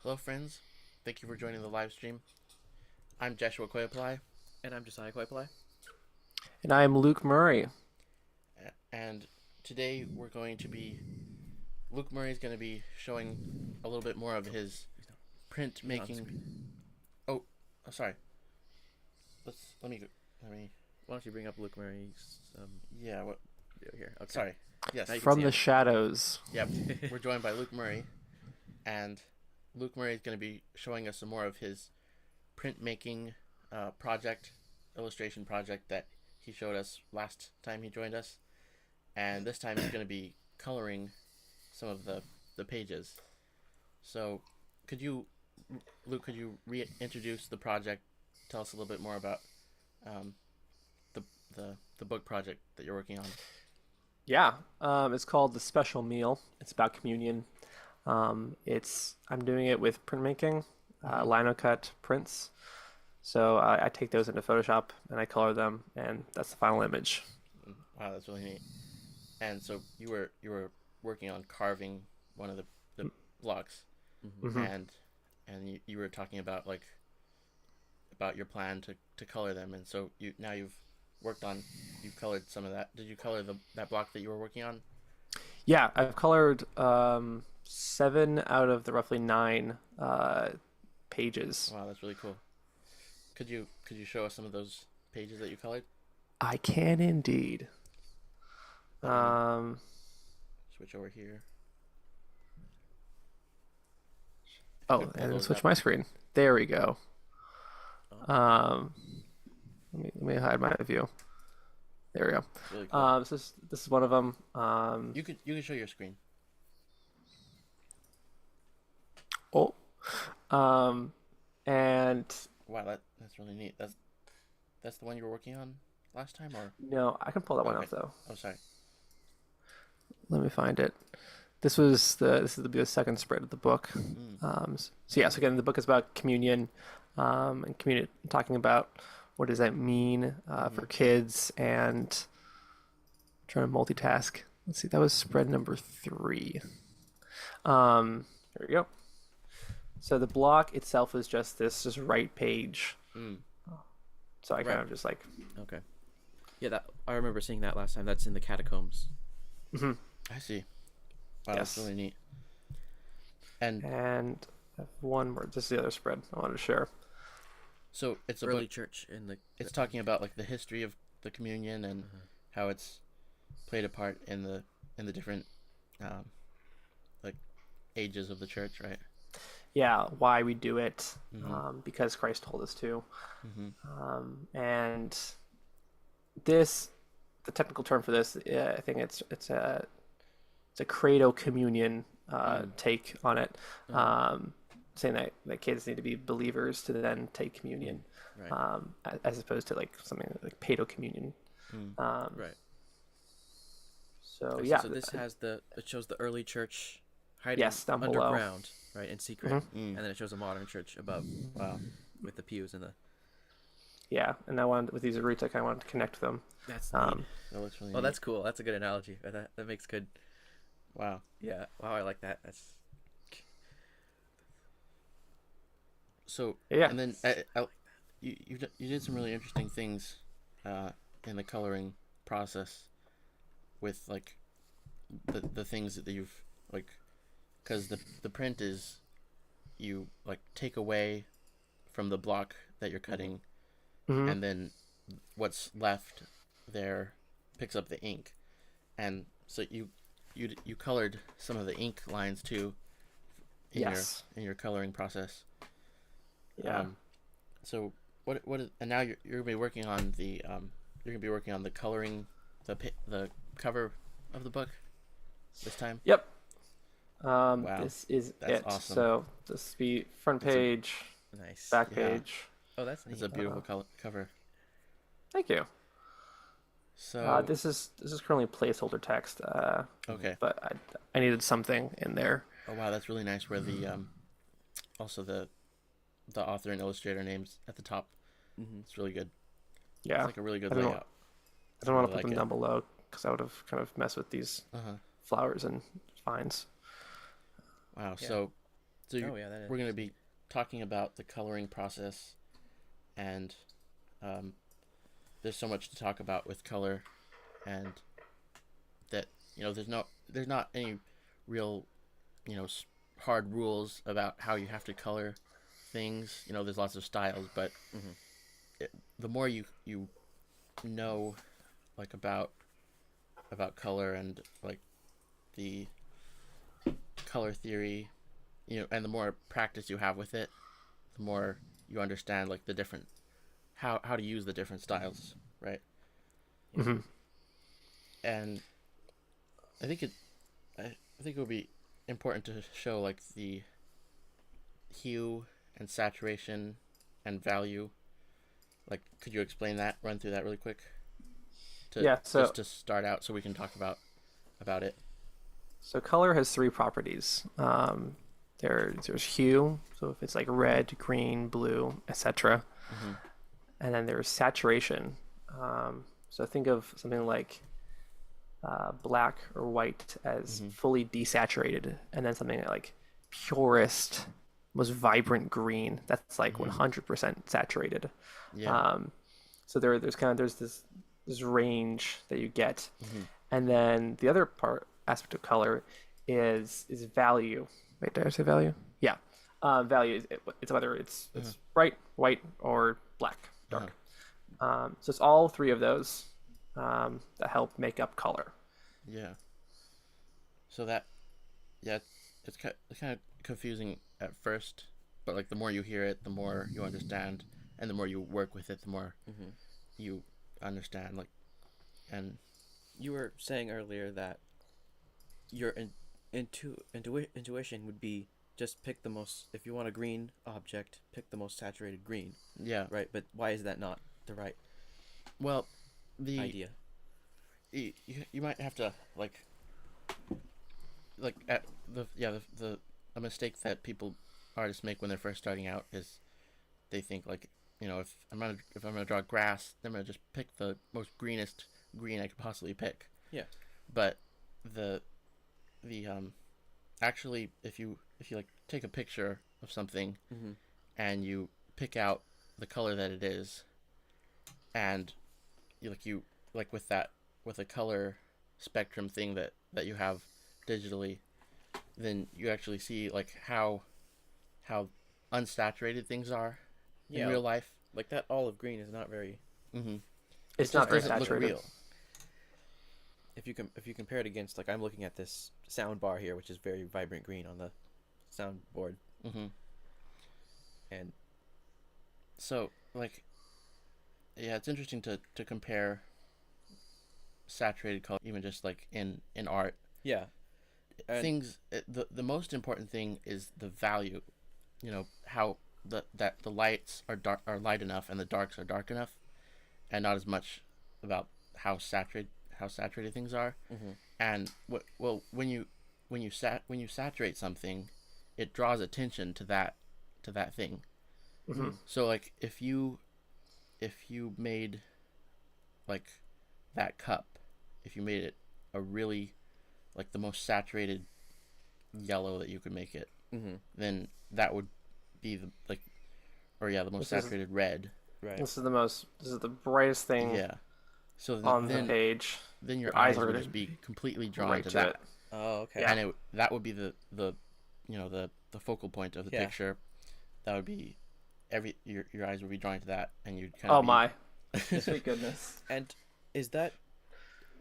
Hello, friends. Thank you for joining the live stream. I'm Jeshua Koyapalai, And I'm Josiah Koipalai. And I am Luke Murray. and today Luke Murray is going to be showing a little bit more of his print making. Oh, sorry. Let me. Why don't you bring up Luke Murray's Yeah. What? video here? Okay. Sorry. Yes. From the shadows. Yep. We're joined by Luke Murray, and Luke Murray is going to be showing us some more of his printmaking illustration project that he showed us last time he joined us, and this time he's going to be coloring some of the pages. So, Luke, could you reintroduce the project? Tell us a little bit more about the book project that you're working on. Yeah, it's called The Special Meal. It's about communion. I'm doing it with printmaking, lino cut prints. So I take those into Photoshop and I color them, and that's the final image. Wow, that's really neat. And so you were working on carving one of the blocks, and you were talking about about your plan to color them, and so you've colored some of that. Did you color that block that you were working on? Yeah, I've colored 7 out of the roughly 9 pages. Wow, that's really cool. Could you show us some of those pages that you colored? I can indeed. Switch over here. Oh, and switch my screen. There we go. Let me hide my view. There we go. Really cool. So this is one of them. You could show your screen. Oh, and Wow, that's really neat. That's the one you were working on last time, or no, I can pull that one up though. oh, sorry. Let me find it. This is the second spread of the book. So again, the book is about communion, and communion, talking about what does that mean for kids, and I'm trying to multitask. Let's see, that was spread number 3. There we go. So the block itself is just right page. Mm. So I kind Right. of just like. Okay. Yeah, that I remember seeing that last time. That's in the catacombs. Mhm. I see. Wow, Yes. that's really neat. And And I have one more. This is the other spread I wanted to share. so it's a Early book. church in the. It's talking about like the history of the communion and Uh-huh. how it's played a part in the different um, like ages of the church, right? Yeah, why we do it, Mm-hmm. because Christ told us to. Mm-hmm. And this, the technical term for this, I think it's a credo communion take on it, saying that kids need to be believers to then take communion, Right. as opposed to like something like pedo communion. Mm. Right. So I see. yeah, So this has it shows the early church hiding yes, down below. underground, right, in secret, Mhm. Mm. and then it shows a modern church above, Wow. with the pews and the. Yeah, and I wanted with these roots, I kind of wanted to connect them. That's neat. That looks really Oh, neat. that's cool. That's a good analogy. That makes good. Wow. Yeah. Wow, I like that. That's. So Yeah. and then you did some really interesting things in the coloring process with like the things that you've like because the print is you like take away from the block that you're cutting Mhm. and then what's left there picks up the ink and so you colored some of the ink lines too in Yes. your coloring process. Yeah. So what is, and now you're gonna be working on the you're gonna be working on the coloring the cover of the book this time. Yep. Wow, This is that's it. awesome. So this will be front That's a- page, Nice. back Yeah. page. Oh, that's It's neat. a beautiful cover. Thank you. So This is currently placeholder text. okay. But I needed something in there. Oh wow, that's really nice. Where the also the author and illustrator names at the top. Mm-hmm. It's really good. Yeah. It's like a really good I don't know- layout. I don't want really to put like them it. down below because I would have kind of messed with these Uh huh. flowers and vines. Wow. Yeah. So Oh yeah, that is. we're gonna be talking about the coloring process, and there's so much to talk about with color, and that there's not any real hard rules about how you have to color things. There's lots of styles, but Mhm. the more you know like about color and like the color theory, and the more practice you have with it, the more you understand like the different how to use the different styles, right? Hmm. And I think I think it would be important to show like the hue and saturation and value. Like, could you explain that? Run through that really quick. Yeah, so- just to start out, so we can talk about it. So color has three properties. There's hue, so if it's like red, green, blue, etc. Mm-hmm. And then there's saturation. So think of something like black or white as fully desaturated, and then something like purest, most vibrant green that's like 100% saturated. Yeah. So there's this range that you get, Mm-hmm. and then the other aspect of color is value. Wait, did I say value? Yeah, value is it's whether it's bright, white, or black, dark. So it's all three of those that help make up color. Yeah. So it's kind of confusing at first, but like the more you hear it, the more you understand, and the more you work with it, the more you understand. Like, and You were saying earlier that your intuition would be just pick the most. If you want a green object, pick the most saturated green, yeah. right? But why is that not the right Well, the idea? you might have to like at the a mistake that artists make when they're first starting out is they think like if I'm gonna draw grass, then I'm gonna just pick the most greenest green I could possibly pick. Yeah. But the actually if you like take a picture of something, Mm-hmm. and you pick out the color that it is, and you like with a color spectrum thing that you have digitally, then you actually see like how unsaturated things are in Yeah, real life. like that olive green is not very. Mm-hmm. It's It not just very doesn't look saturated. real. If you compare it against, like, I'm looking at this sound bar here, which is very vibrant green on the soundboard, Mm-hmm. and So like, yeah, it's interesting to compare saturated color, even just like in art. yeah, and The most important thing is the value. How that the lights are light enough and the darks are dark enough, and not as much about how saturated things are. mm-hmm. And when you saturate something, it draws attention to that thing. Hmm. So like if you made like that cup, if you made it a really like the most saturated yellow that you could make it, Mm-hmm. then that would be the like, or yeah, the most This is saturated red. Right. this is the most. This is the brightest thing Yeah. So on the then page. your Your eyes eyes are would gonna just be completely drawn right to to that, it. Oh, okay. Yeah. and that would be the the focal point of the Yeah. picture. That would be your eyes would be drawn to that, and you'd kind Oh of my! Sweet goodness. And is that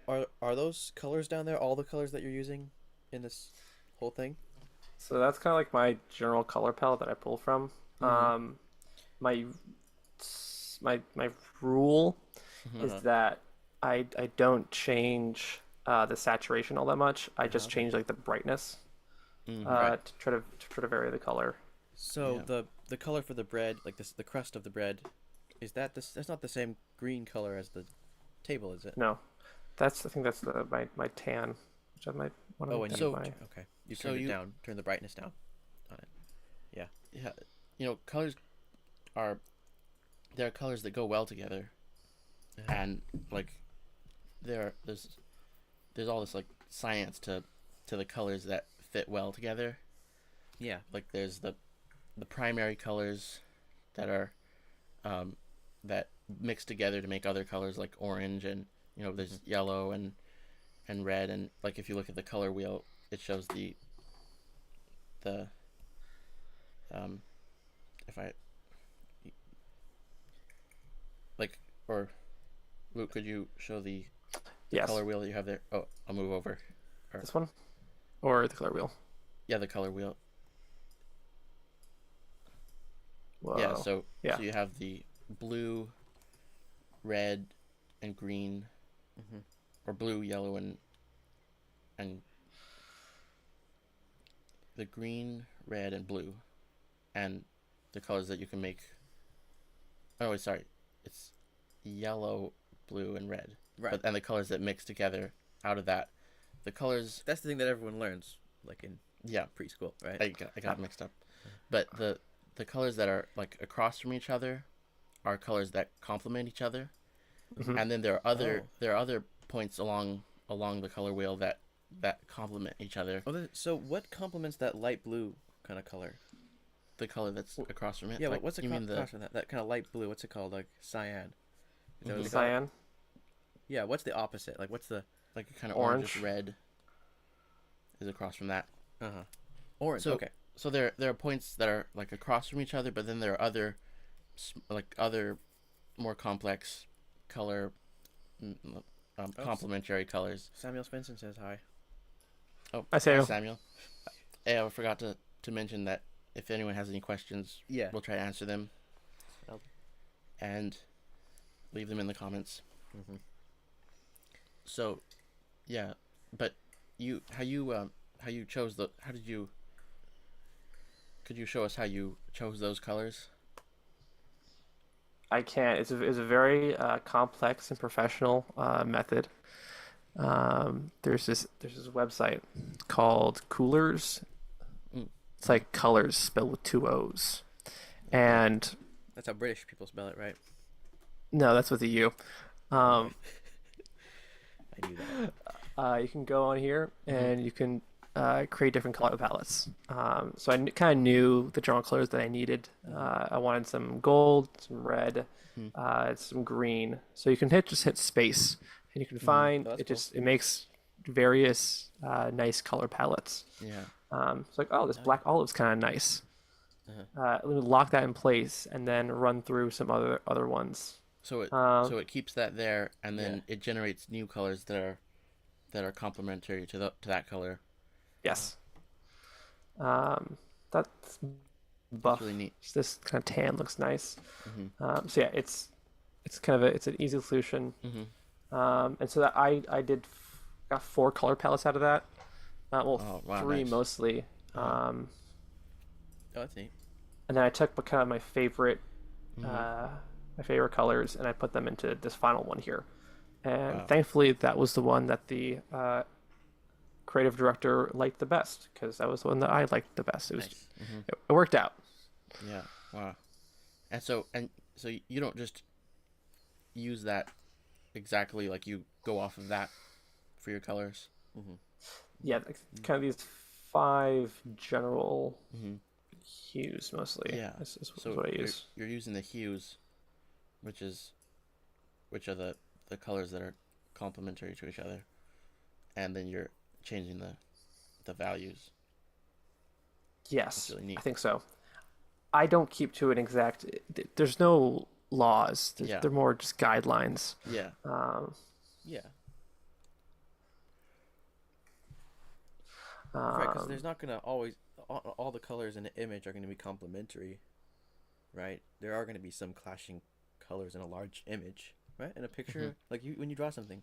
are those colors down there all the colors that you're using in this whole thing? So that's kind of like my general color palette that I pull from. Mhm. My my rule Mhm. is Uh-huh. that I don't change the saturation all that much. I just Okay. change like the brightness Mhm. Right. to try to vary the color. So Yeah. the color for the bread, like this, the crust of the bread, is that this? That's not the same green color as the table, is it? No, I think that's my tan, which I might want to Oh, make and that you So- my. okay, you so turned it you down, turn the brightness down on it. Yeah. Yeah, colors are there are colors that go well together, and like there's all this like science to the colors that fit well together. Yeah. Like there's the primary colors that are that mix together to make other colors like orange, and there's yellow and red, and like if you look at the color wheel, it shows the um if I like or Luke, could you show the Yes, color wheel that you have there? Oh, I'll move over. this one, or the color wheel. Yeah, the color wheel. Whoa. Yeah, so Yeah. so you have the blue, red, and green, Mhm. or blue, yellow, and the green, red, and blue, and the colors that you can make. Oh, wait, sorry, it's yellow, blue, and red. Right. And the colors that mix together out of that, the colors. That's the thing that everyone learns, like in Yeah, preschool, right? I got mixed up, but the colors that are like across from each other are colors that complement each other, Mhm. and then there are other points along the color wheel that complement each other. Oh, so what complements that light blue kind of color? The color that's across from it. Yeah, like, what's the you mean the contrast from that? That kind of light blue. What's it called? Like cyan. Is that what Mhm. they call it? Cyan. Yeah. What's the opposite? Like, what's the like a kind of Orange. orange red is across from that. orange? So- Okay. So there are points that are like across from each other, but then there are other more complex color complementary colors. Samuel Svensson says hi. Oh, I say hi, no. Samuel. Hey, I forgot to mention that if anyone has any questions, Yeah. we'll try to answer them. I'll- And leave them in the comments. Mm-hmm. So, yeah, but how you chose could you show us how you chose those colors? I can't. It's a very complex and professional method. There's this website called Coolers. Mm. It's like colors spelled with two O's, and That's how British people spell it, right? no, that's with a U. I knew that. You can go on here and you can create different color palettes. So I kind of knew the general colors that I needed. I wanted some gold, some red, some green. So you can just hit space, and you can find Oh, that's it makes various nice color palettes. Yeah. It's like, oh, this black olive's kind of nice. Let me lock that in place and then run through some other ones. So it keeps that there, and then it generates new colors that are complementary to that color. Yes. That's buff. really neat. This kind of tan looks nice. So yeah, it's kind of it's an easy solution. And so that I got 4 color palettes out of that. Oh, wow, 3 nice. mostly. Oh, that's neat. And then I took kind of my favorite colors and I put them into this final one here. And thankfully, that was the one that the creative director liked the best, because that was the one that I liked the best. It was it worked out. Yeah. Wow. And so you don't just use that exactly, like you go off of that for your colors. Yeah, kind of these 5 general hues mostly. Yeah. Is So what I use. you're using the hues, which are the colors that are complementary to each other, and then you're changing the values. Yes, really neat. I think so. I don't keep to an exact. There's no laws. They're more just guidelines. Yeah. Yeah. Right, because there's not gonna always all the colors in the image are gonna be complementary, right? There are gonna be some clashing colors in a large image, right? In a picture, like when you draw something,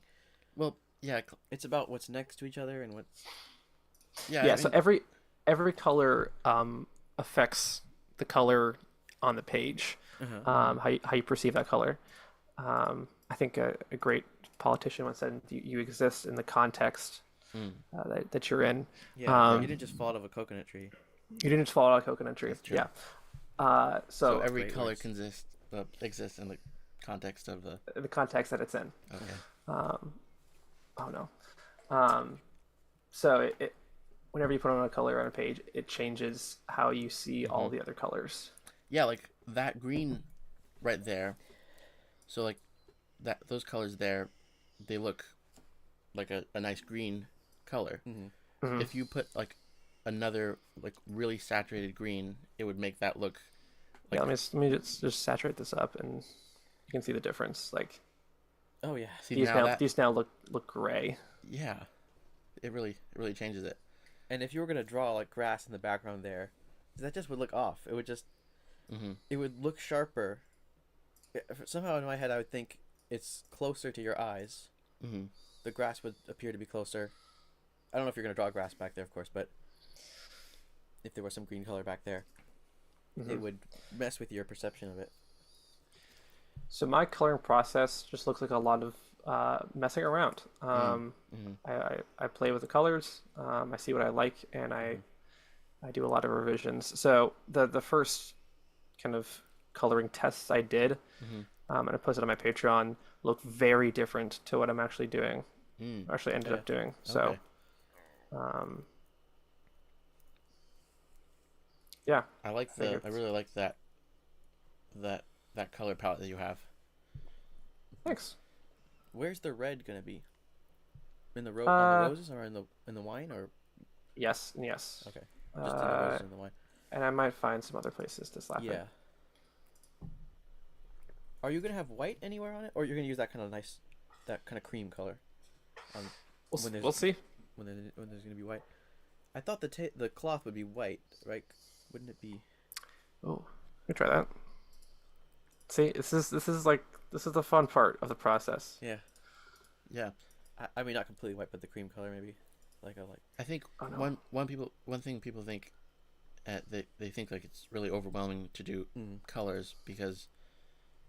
Well, yeah. it's about what's next to each other and what's. Yeah. Yeah. So every color affects the color on the page. How you perceive that color. I think a great politician once said, "You exist in the context that you're in." Yeah, you didn't just fall out of a coconut tree. You didn't just fall out of a coconut tree. true. Yeah. So every Great color words. exists in the context of the. the context that it's in. Okay. Oh no. So whenever you put on a color on a page, it changes how you see all the other colors. Yeah, like that green right there. So like those colors there, they look like a nice green color. If you put like another like really saturated green, it would make that look like. Yeah, let me just saturate this up, and you can see the difference. Like Oh yeah. See, now these now look gray. Yeah, it really changes it. And if you were gonna draw like grass in the background there, that just would look off. It would just. It would look sharper. Somehow in my head, I would think it's closer to your eyes. The grass would appear to be closer. I don't know if you're gonna draw grass back there, of course, but if there was some green color back there, it would mess with your perception of it. So my coloring process just looks like a lot of messing around. I play with the colors. I see what I like, and I do a lot of revisions. So the first kind of coloring tests I did, and I posted on my Patreon, look very different to what I'm actually doing. Actually ended up doing. So, yeah. I really like that color palette that you have. Thanks. Where's the red gonna be? On the roses, or in the wine, or? Yes, and yes. Okay. Just in the roses and the wine. And I might find some other places to slap it. Yeah. Are you gonna have white anywhere on it, or you're gonna use that kind of cream color? We'll see. When there's gonna be white. I thought the cloth would be white, right? Wouldn't it be? Oh, let me try that. See, this is the fun part of the process. Yeah. Yeah. I mean, not completely white, but the cream color maybe. I think one thing people think, they think like it's really overwhelming to do colors, because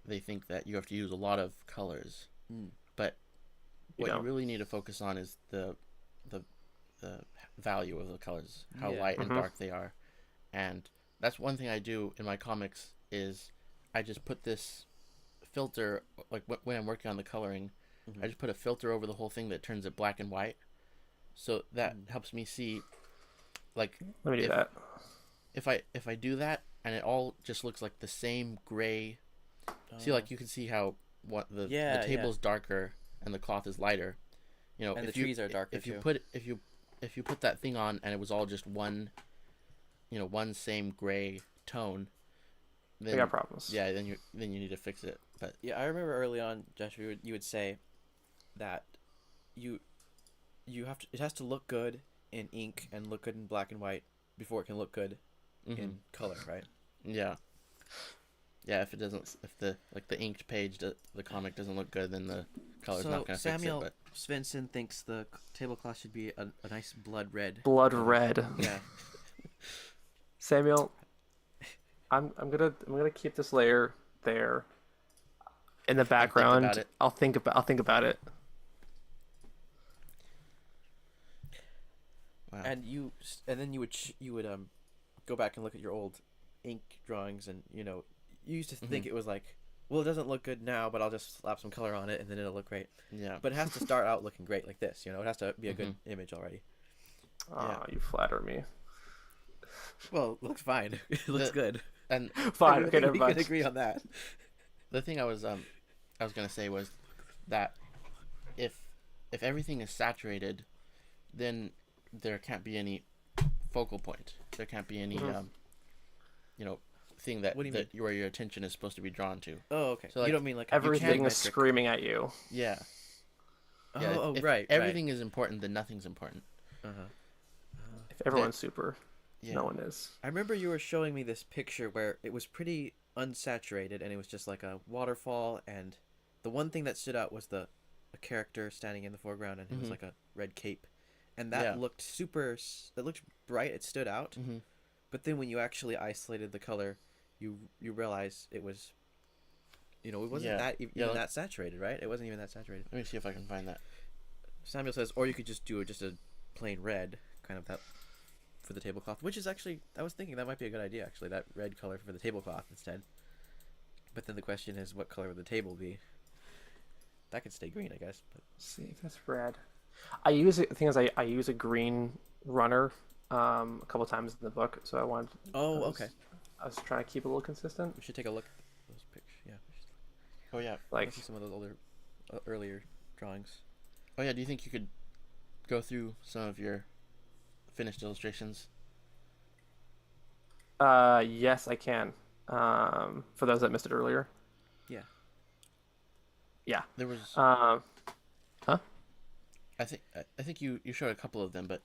they think that you have to use a lot of colors. But what you really need to focus on is the value of the colors, how light and dark they are. And that's one thing I do in my comics, is I just put this filter, like when I'm working on the coloring, I just put a filter over the whole thing that turns it black and white. So that helps me see like Let me do if that. if I do that and it all just looks like the same gray. See, like you can see how the table's darker and the cloth is lighter. You know, And if the trees are darker if you too. put if you put that thing on and it was all just one, one same gray tone, then I got problems. yeah, then you need to fix it. But Yeah, I remember early on, Joshua, you would say that you have to, it has to look good in ink and look good in black and white before it can look good in color, right? yeah, yeah. If it doesn't, if the inked page, the comic doesn't look good, then the color's not gonna Samuel fix it. Svensson thinks the tablecloth should be a nice blood red. Blood red. Yeah. Samuel, I'm gonna keep this layer there in the background. About it. I'll think about it. Wow. And then you would go back and look at your old ink drawings, and you used to think it was like, well, it doesn't look good now, but I'll just slap some color on it and then it'll look great. Yeah. But it has to start out looking great like this, it has to be a good image already. Oh, you flatter me. Well, it looks fine. It looks good. And Fine. Okay, never we mind. can agree on that. the thing I was gonna say was that if everything is saturated, then there can't be any focal point. There can't be any thing that What do you mean? where your attention is supposed to be drawn to. Oh, okay. So, like, you don't mean like Everything you is can't screaming at you. Yeah. Oh, Yeah, if right. everything is important, then nothing's important. If everyone's super, Yeah. no one is. I remember you were showing me this picture where it was pretty unsaturated, and it was just like a waterfall, and the one thing that stood out was a character standing in the foreground, and it was like a red cape, and that looked it looked bright. It stood out, but then when you actually isolated the color, you realize it was, it wasn't that saturated, right? It wasn't even that saturated. Let me see if I can find that. Samuel says, or you could just do just a plain red, kind of that for the tablecloth, which is actually, I was thinking that might be a good idea, actually, that red color for the tablecloth instead. But then the question is, what color would the table be? That could stay green, I guess. But Let's see if that's red. I use a green runner a couple times in the book, so I wanted. okay. I was trying to keep it a little consistent. We should take a look at those pictures. Yeah. Oh yeah. Like see some of those earlier drawings. Oh yeah. Do you think you could go through some of your finished illustrations? Yes, I can. For those that missed it earlier. Yeah. Yeah. There was. Huh? I think you showed a couple of them, but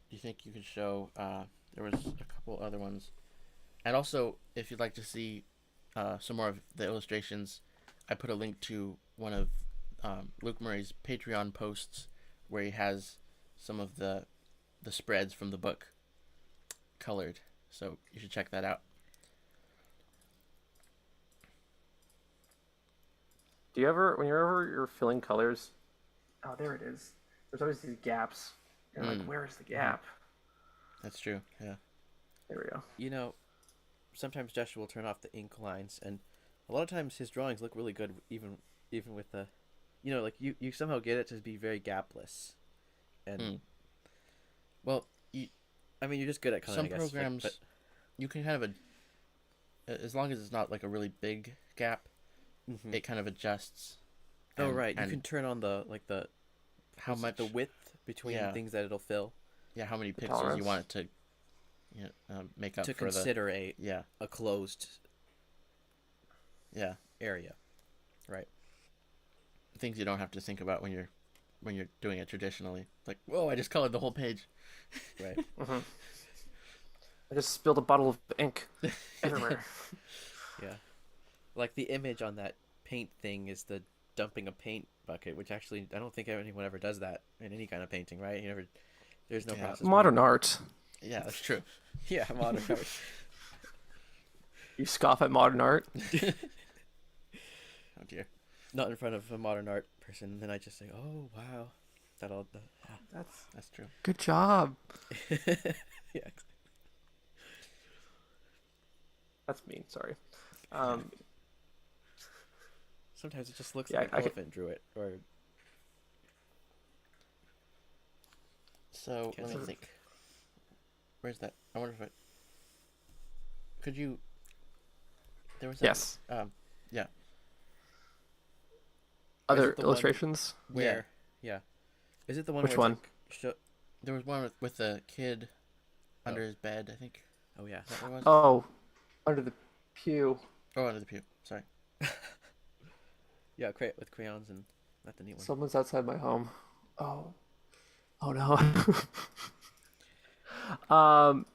do you think you could show? There was a couple other ones, and also if you'd like to see some more of the illustrations, I put a link to one of Luke Murray's Patreon posts where he has some of the spreads from the book colored. So you should check that out. Do you ever, whenever you're filling colors, oh, there it is. There's always these gaps. And like, where is the gap? That's true. Yeah. There we go. Sometimes Joshua will turn off the ink lines, and a lot of times his drawings look really good, even with the, like you somehow get it to be very gapless, and well, you're just good at coloring. Some programs, but you can kind of as long as it's not like a really big gap, it kind of adjusts. Oh right, you can turn on the how much the width between things that it'll fill. Yeah, how many pixels tolerance. you want it to, make up to for consider a closed area. Right. Things you don't have to think about when you're doing it traditionally. Like, whoa, I just colored the whole page. Right. I just spilled a bottle of ink everywhere. Yeah. Like the image on that paint thing is the dumping a paint bucket, which actually I don't think anyone ever does that in any kind of painting, right? There's no process. Modern art. Yeah, that's true. Yeah, modern art. You scoff at modern art? Oh dear. Not in front of a modern art person, and then I just say, "Oh wow, That's true. Good job. Yeah. That's mean. Sorry. Sometimes it just looks like an elephant drew it, or. So let me think. Where's that? I wonder if it. Could you? There was. Yes. Yeah. Or is Other it the one illustrations? where? Yeah. Is it the one Which where one? it's like, There was one with the kid under his bed. I think. oh yeah. Is that what it was? Oh, under the pew. Oh, under the pew. Sorry. Yeah, with crayons, and that's the neat one. Someone's outside my home. Oh. Oh no.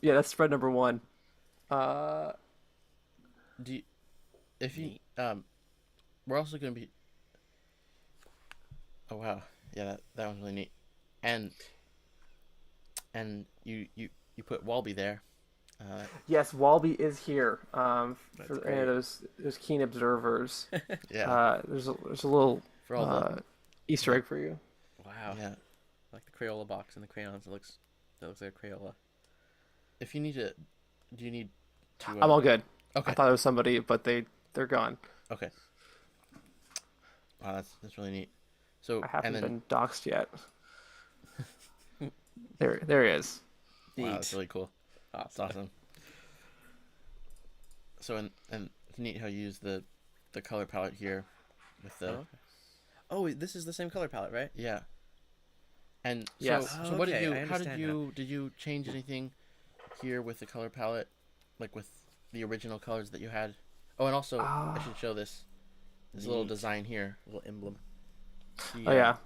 Yeah, that's spread number 1. Do you, if you we're also gonna be. Oh wow, yeah, that one's really neat, and you put Walby there. Yes, Walby is here. That's For great. any of those keen observers, Yeah, there's a little for all the Easter egg for you. Wow. yeah. Like the Crayola box and the crayons. That looks like a Crayola. If you need to, do you need to? I'm all good. Okay. I thought it was somebody, but they're gone. Okay. Wow, that's really neat. So I haven't and then been doxxed yet. There he is. wow, Neat. that's really cool. That's awesome. So and it's neat how you use the color palette here with the Oh, okay. Oh, this is the same color palette, right? yeah. And so, Yes. so what did Okay, you? I How did understand you? Did you change anything here with the color palette, like with the original colors that you had? Oh, and also I should show this little Neat. design here. Little emblem. Oh yeah.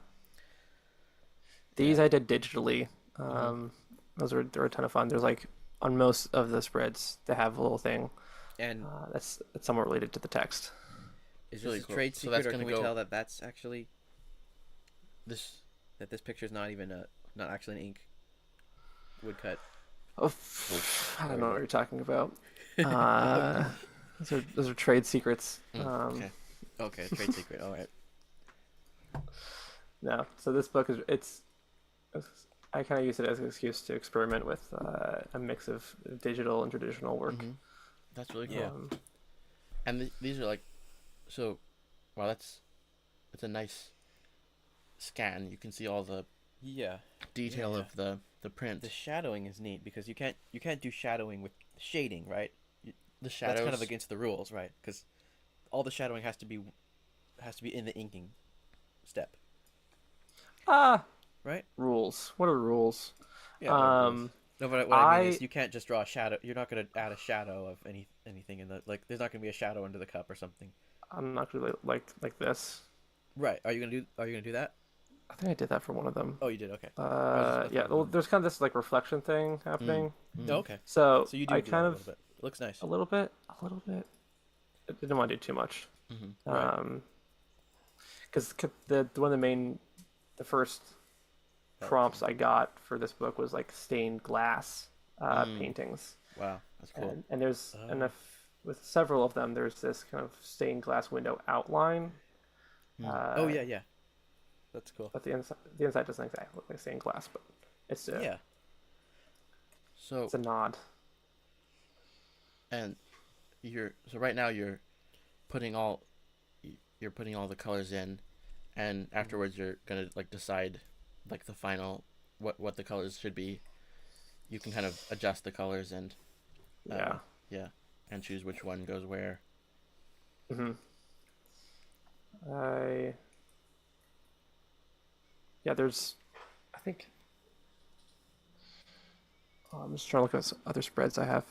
These I did digitally. Those were a ton of fun. There's like on most of the spreads they have a little thing And that's somewhat related to the text. is really this a cool. trade So secret, that's or gonna can we go- tell that that's actually This this picture is not even not actually an ink woodcut? Oh, I don't know what you're talking about. Those are trade secrets. okay. Okay, trade secret. All right. No, so this book I kind of use it as an excuse to experiment with a mix of digital and traditional work. That's really cool. Yeah. And these are like, so, wow, that's a nice scan. You can see all the Yeah. detail Yeah. of the print. The shadowing is neat because you can't do shadowing with shading, right? The shadows. That's kind of against the rules, right? Because all the shadowing has to be in the inking step, right? Rules. What are rules? Yeah. No, but what I mean is I- you can't just draw a shadow. You're not going to add a shadow of anything in the there's not going to be a shadow under the cup or something. I'm not really like this. Right. Are you gonna do that? I think I did that for one of them. Oh, you did. Okay. Yeah. Well, there's kind of this like reflection thing happening. Oh, okay. So, So you do I do kind that of a little bit. It looks nice. a little bit. I didn't want to do too much. Right. Because the first prompts I got for this book was like stained glass paintings, Wow, that's cool. and there's with several of them. There's this kind of stained glass window outline. Oh yeah. That's cool. But the inside doesn't exactly look like stained glass, but it's Yeah. So it's a nod. and so right now you're putting all the colors in, and afterwards you're gonna like decide like the final what the colors should be. You can kind of adjust the colors and Yeah. and choose which one goes where. There's, I think. Oh, I'm just trying to look at some other spreads I have.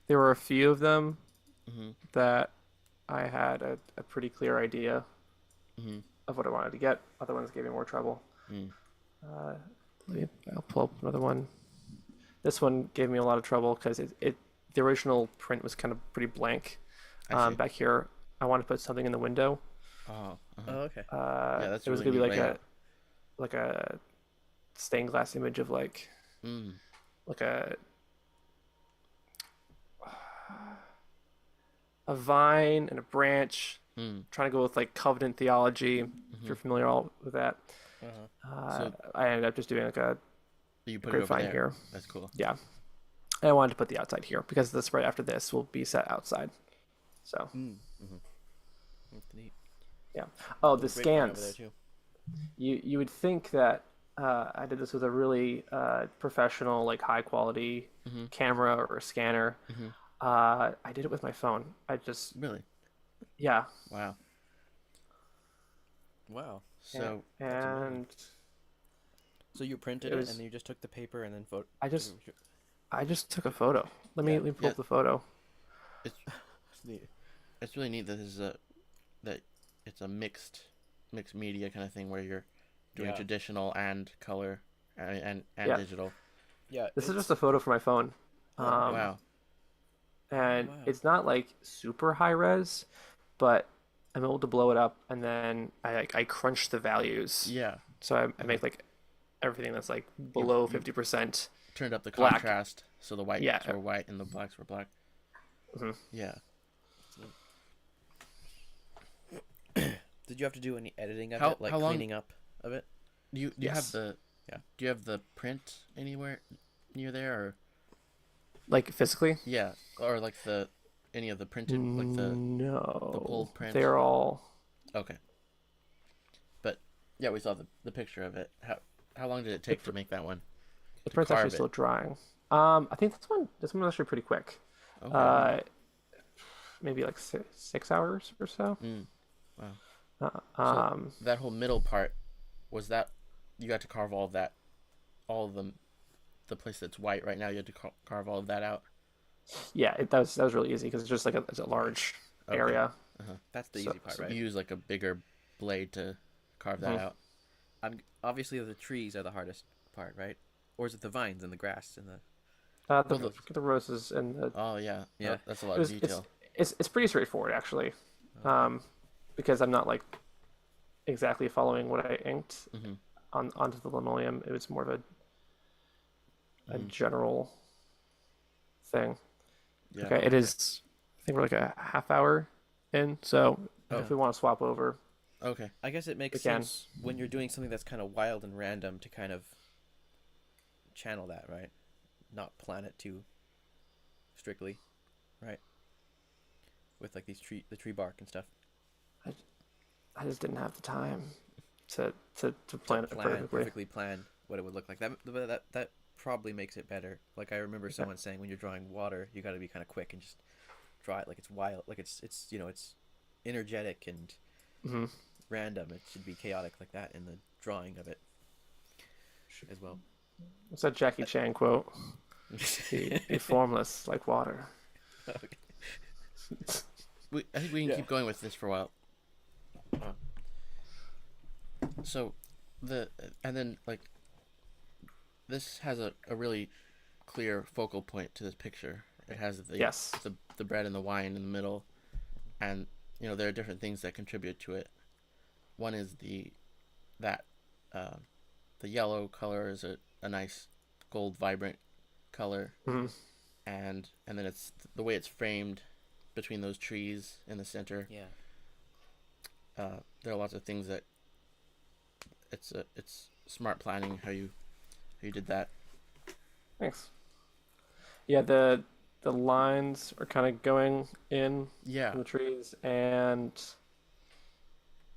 There were a few of them that I had a pretty clear idea of what I wanted to get. Other ones gave me more trouble. I'll pull up another one. This one gave me a lot of trouble because the original print was kind of pretty blank. I see. Back here, I want to put something in the window. Oh. Oh, okay. Yeah, that's it was really gonna be neat like layout. a stained glass image of like a vine and a branch. Trying to go with like covenant theology. If you're familiar all with that. So I ended up just doing like a you put it over grapevine there. here. That's cool. Yeah. And I wanted to put the outside here because the spread after this will be set outside. So That's neat. yeah. Oh, the Grapevine over there scans. too. you would think that I did this with a really professional, like high quality Mm-hmm. camera or scanner. Mm-hmm. I did it with my phone. I just Really? yeah, Wow. Wow. yeah, So That's amazing. and So you it printed it and was then you just took the paper and then photo. I just I just took a photo. Yeah. Let me pull yeah, up the photo. it's That's neat. it's really neat that this is a that it's a mixed media kind of thing where you're doing Yeah. traditional and color and Yeah, digital. Yeah. this is just It's. a photo for my phone. Oh, okay. Um, Wow. and Wow. it's not like super high res, but I'm able to blow it up and then I crunch the values. Yeah. So I Uh-huh. make like everything that's like You below you 50% turned up the black. contrast so the Yeah. whites were white and the blacks were black. Mhm. Yeah. Did you have to do any editing of How it, like how long cleaning up of it? do you have Yes. the Yeah. do you have the print anywhere near there or Like physically? yeah or like the any of the printed like the No. pulled print? They're all Okay. But yeah, we saw the picture of it. How long did it the, take to pr- make that one? the To print's actually carve still it? drying. I think this one was actually pretty quick. Okay. Uh, maybe like 6 hours or so. Mm, wow. Uh, So um, that whole middle part was that you got to carve all of that, all of the place that's white right now. You had to carve all of that out. yeah, that was really easy because it's a large Okay. area. Uh-huh. That's the So, easy part, So right? you use like a bigger blade to carve that mhm. out. I'm obviously the trees are the hardest part, right? Or is it the vines and the grass and the? The Well, the roses and the oh yeah, Yeah. that's a lot it of was detail. it's pretty straightforward actually, Okay. um, because I'm not like exactly following what I inked Mm-hmm. onto the linoleum. It was more of a Mm-hmm. general thing. Yeah. Okay, it Okay. is. I think we're like a half hour in, so Oh. if we want to swap over, Okay. I guess it we makes can. sense when you're doing something that's kind of wild and random to kind of channel that, right? Not plan it too strictly, right? With like the tree bark and stuff. I, I just didn't have the time to To plan it plan perfectly. perfectly plan what it would look like. That probably makes it better. Like I remember Yeah. someone saying when you're drawing water, you got to be kind of quick and just draw it like it's wild, like it's it's energetic and Hmm. random. It should be chaotic like that in the drawing of it as well. What's that Jackie Chan quote? Be formless like water. Okay. I think we can Yeah. keep going with this for a while. So, the and then like this has a really clear focal point to this picture. It has Yes. the bread and the wine in the middle, and there are different things that contribute to it. One is that uh, the yellow color is a nice gold vibrant color, Hmm. and then it's the way it's framed between those trees in the center. Yeah. There are lots of things that it's smart planning how you did that. Thanks. Yeah, the lines are kind of going in Yeah. from the trees, and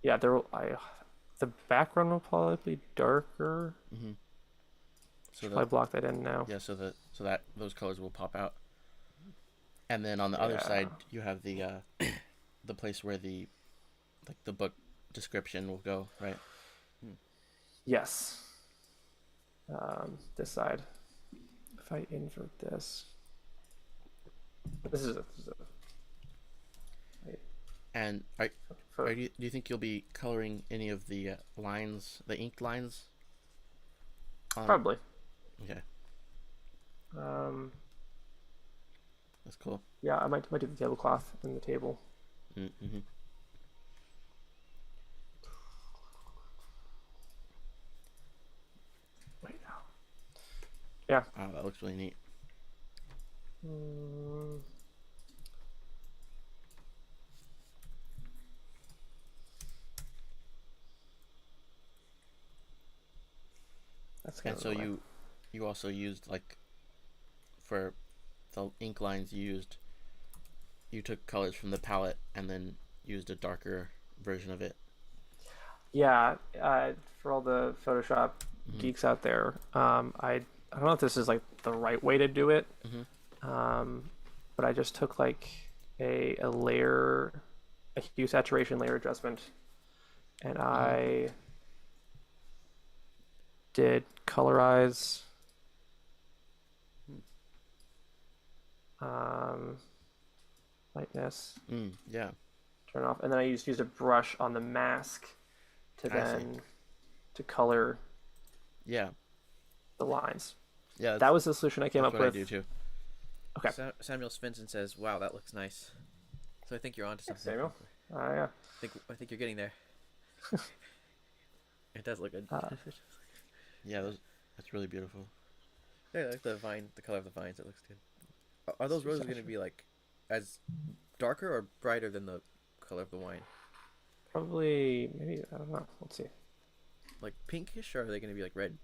yeah, the background will probably be darker. Mm-hmm. So Should the probably block that in now. yeah so that those colors will pop out, and then on the other Yeah. side you have the place where the book description will go, right? Yes. This side. If I invert this, this is a wait, And for, do you think you'll be coloring any of the lines, the inked lines? probably. Okay, Um, that's cool. yeah, I might do the tablecloth in the table. Mm-hmm. Wait now. Yeah. Wow, that looks really neat. Mm, that's kind And of so annoying. you also used like for the ink lines you took colors from the palette and then used a darker version of it. Yeah, for all the Photoshop Mm-hmm. geeks out there, I don't know if this is like the right way to do it, Mm-hmm. um, but I just took like a layer, a hue saturation layer adjustment, and Mm-hmm. I did colorize um, lightness, Yeah. turn off, and then I used a brush on the mask to I see. then to color Yeah. the lines. Yeah. That was the solution I came That's up what I do with. too. Okay, Samuel Svensson says, "Wow, that looks nice." So I think you're onto thanks, something. Samuel. Yeah. I think you're getting there. It does look good. Uh, Yeah. That's really beautiful. Yeah, I like the color of the vines. It looks good. Are those roses going to be like as darker or brighter than the color of the wine? Probably, maybe, I don't know. Let's see. Like pinkish, or are they going to be like red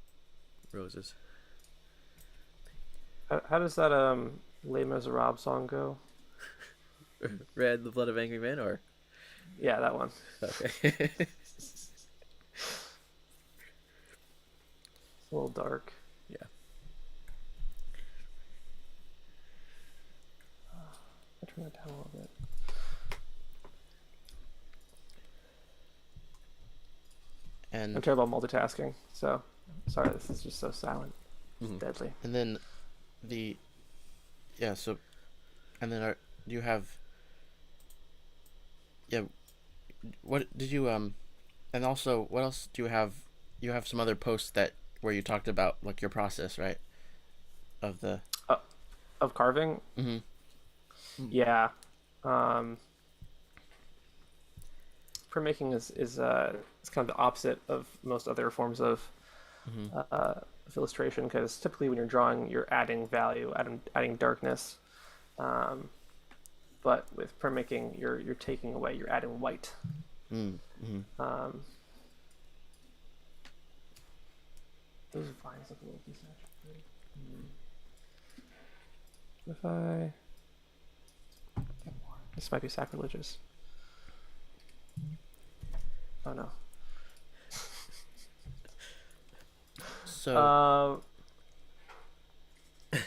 roses? How does that Les Miserables song go? Red, the blood of angry men, or Yeah, that one. okay. It's a little dark. Yeah. I turn it down a little bit. And I'm terrible at multitasking, so sorry, this is just so silent. It's Mhm. deadly. and then the yeah. So and then do you have yeah? What did you And also, what else do you have? You have some other posts that where you talked about like your process, right? Of the. Of carving, Mm-hmm. yeah. Um, Printmaking is kind of the opposite of most other forms Mm-hmm. of illustration because typically when you're drawing, you're adding value, adding darkness. Um, but with printmaking, you're taking away, you're adding white. Mm-hmm. Um, those vines look a little desaturated. If I get more, this might be sacrilegious. Oh no. So That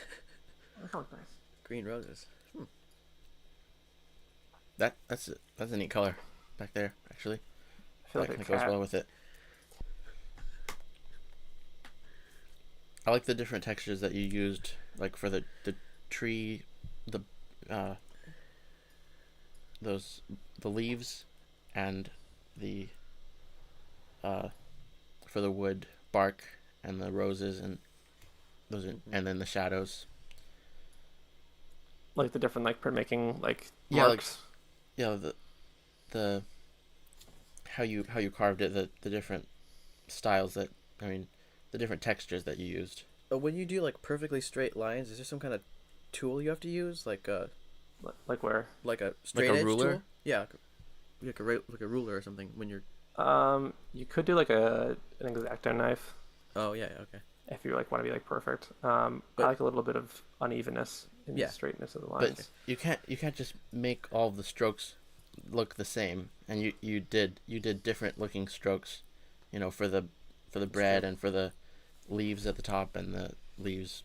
looks nice. Green roses. that's a neat color back there actually. I feel That like a kind of goes cat. well with it. I like the different textures that you used, like for the tree, the uh, those the leaves, and the for the wood bark and the roses and those are, and then the shadows. Like the different like printmaking like Yeah, like marks. yeah the how you carved it, the different styles that I mean the different textures that you used. When you do like perfectly straight lines, is there some kind of tool you have to use, like Like where? a straight edge ruler? tool? Yeah, like a ruler or something. When you're You could do like an X-Acto knife okay. if you like want to be like perfect. I But like a little bit of unevenness in Yeah. the straightness of the But lines. you can't just make all the strokes look the same. And you did different looking strokes, you know, for the bread true. and for the leaves at the top and the leaves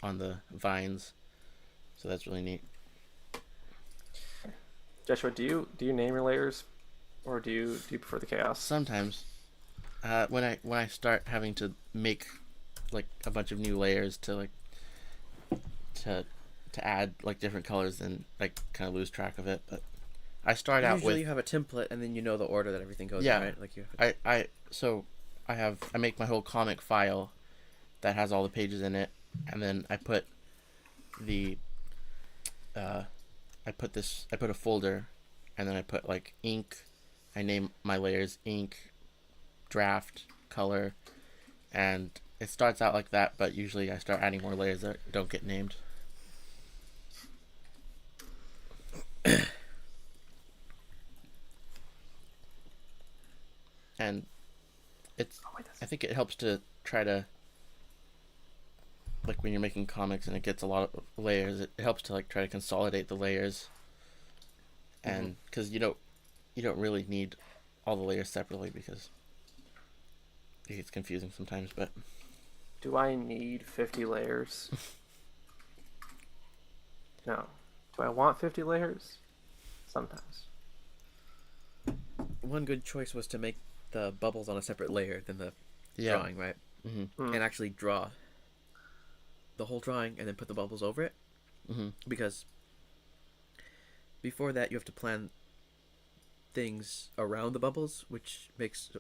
on the vines. So that's really neat. Joshua, do you name your layers, or do you prefer the chaos? Sometimes, when I start having to make like a bunch of new layers to like to add like different colors, then I kind of lose track of it. But I start out Usually with you have a template, and then you know the order that everything goes Yeah. in, right? Like you. Have I make my whole comic file that has all the pages in it, and then I put the I put a folder, and then I put like ink. I name my layers ink, draft, color, and it starts out like that. But usually I start adding more layers that don't get named. And it's Oh wait, I think it helps to try to like when you're making comics and it gets a lot of layers, it helps to like try to consolidate the layers, and because you don't really need all the layers separately because it gets confusing sometimes. But Do I need 50 layers? No. Do I want 50 layers? Sometimes. One good choice was to make the bubbles on a separate layer than the yeah, drawing, right? mm-hmm. And actually draw the whole drawing and then put the bubbles over it. Mm-hmm. Because before that, you have to plan things around the bubbles, which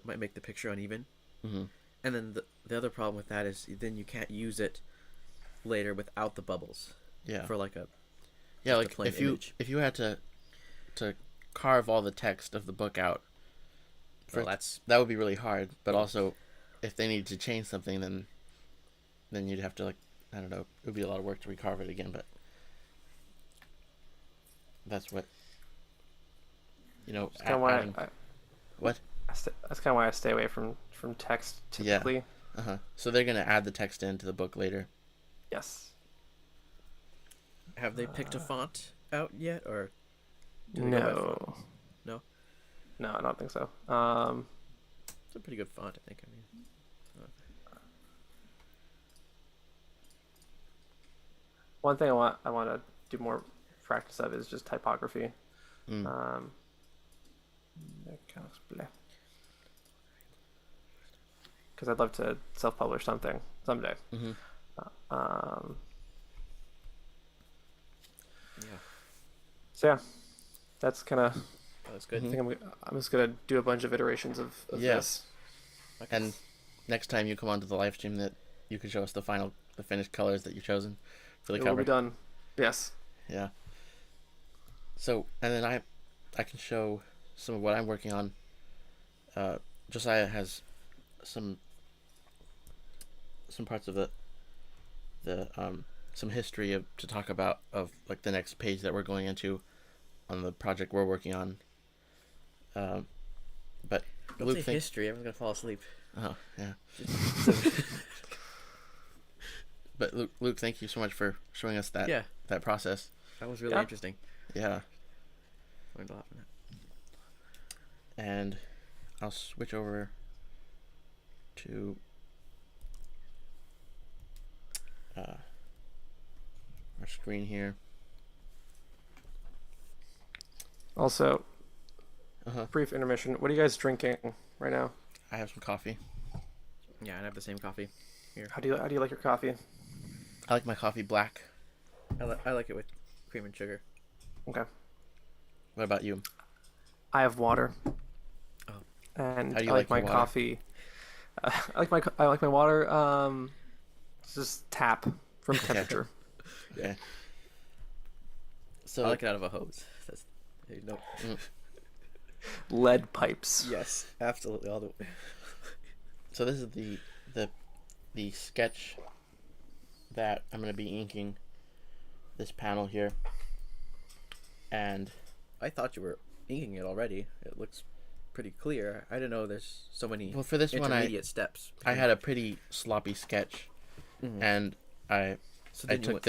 might make the picture uneven. Mm-hmm. And then the other problem with that is then you can't use it later without the bubbles. Yeah. For like a like plain if image. you had to carve all the text of the book out, that would be really hard. But also, if they needed to change something, then you'd have to, like, I don't know, it would be a lot of work to recarve it again. But that's what, That's kind of why what? That's kind of why I stay away from text typically. Yeah. So they're gonna add the text into the book later. Yes. Have they picked a font out yet, or do they go by font? No. No, I don't think so. It's a pretty good font, I think. I mean, one thing I want to do more practice of is just typography. Because I'd love to self-publish something someday. Mm-hmm. So yeah, that's kind of. that's good. I think I'm just gonna do a bunch of iterations of this. And next time you come onto the live stream, that you can show us the finished colors that you've chosen for the It cover. will be done. Yes. Yeah. So, and then I can show some of what I'm working on. Josiah has some parts of some history to talk about of, like, the next page that we're going into on the project we're working on. But Don't say history. Everyone's gonna fall asleep. Oh yeah. But Luke, thank you so much for showing us that process. That was really interesting. Yeah. Learned a lot from that. And I'll switch over to our screen here. Also, brief intermission. What are you guys drinking right now? I have some coffee. Yeah, and I have the same coffee here. How do you like your coffee? I like my coffee black. I like it with cream and sugar. Okay. What about you? I have water. Oh. And How do you I like my your water? coffee. I like my water. It's just tap from temperature. Yeah. So I like it out of a hose. Lead pipes. Yes, absolutely, all the way. So this is the sketch that I'm going to be inking, this panel here. And I thought you were inking it already. It looks pretty clear. I didn't know there's so many for this one, intermediate steps. I had a pretty sloppy sketch, and I put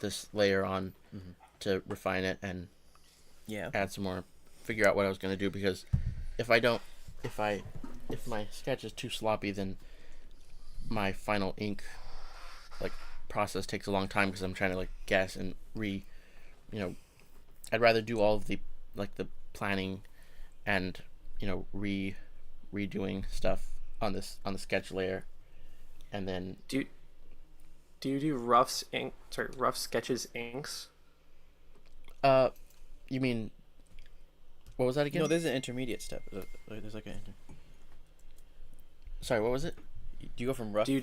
this layer on to refine it and add some more, figure out what I was going to do, because if my sketch is too sloppy, then my final ink process takes a long time, because I'm trying to guess and I'd rather do all of the the planning and redoing stuff on the sketch layer, and then do you do rough sketches inks? You mean, what was that again? No, there's an intermediate step. There's Sorry, what was it? Do you go from rough? Do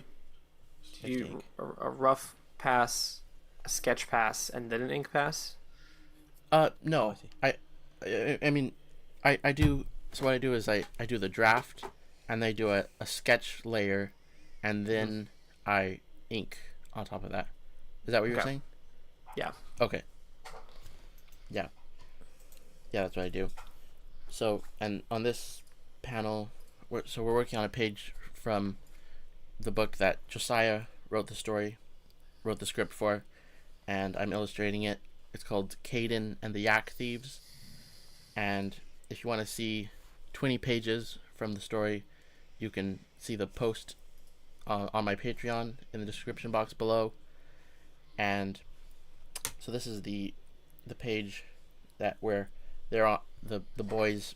you a rough pass, a sketch pass, and then an ink pass? No. I mean, I do. So what I do is I do the draft, and I do a sketch layer, and then I ink on top of that. Is that what you're saying? Yeah. Okay. Yeah. Yeah, that's what I do. So, and on this panel, we're working on a page from the book that Josiah wrote the script for, and I'm illustrating it. It's called Caden and the Yak Thieves. And if you want to see 20 pages from the story, you can see the post on my Patreon in the description box below. And so this is the page that where they're on the boys,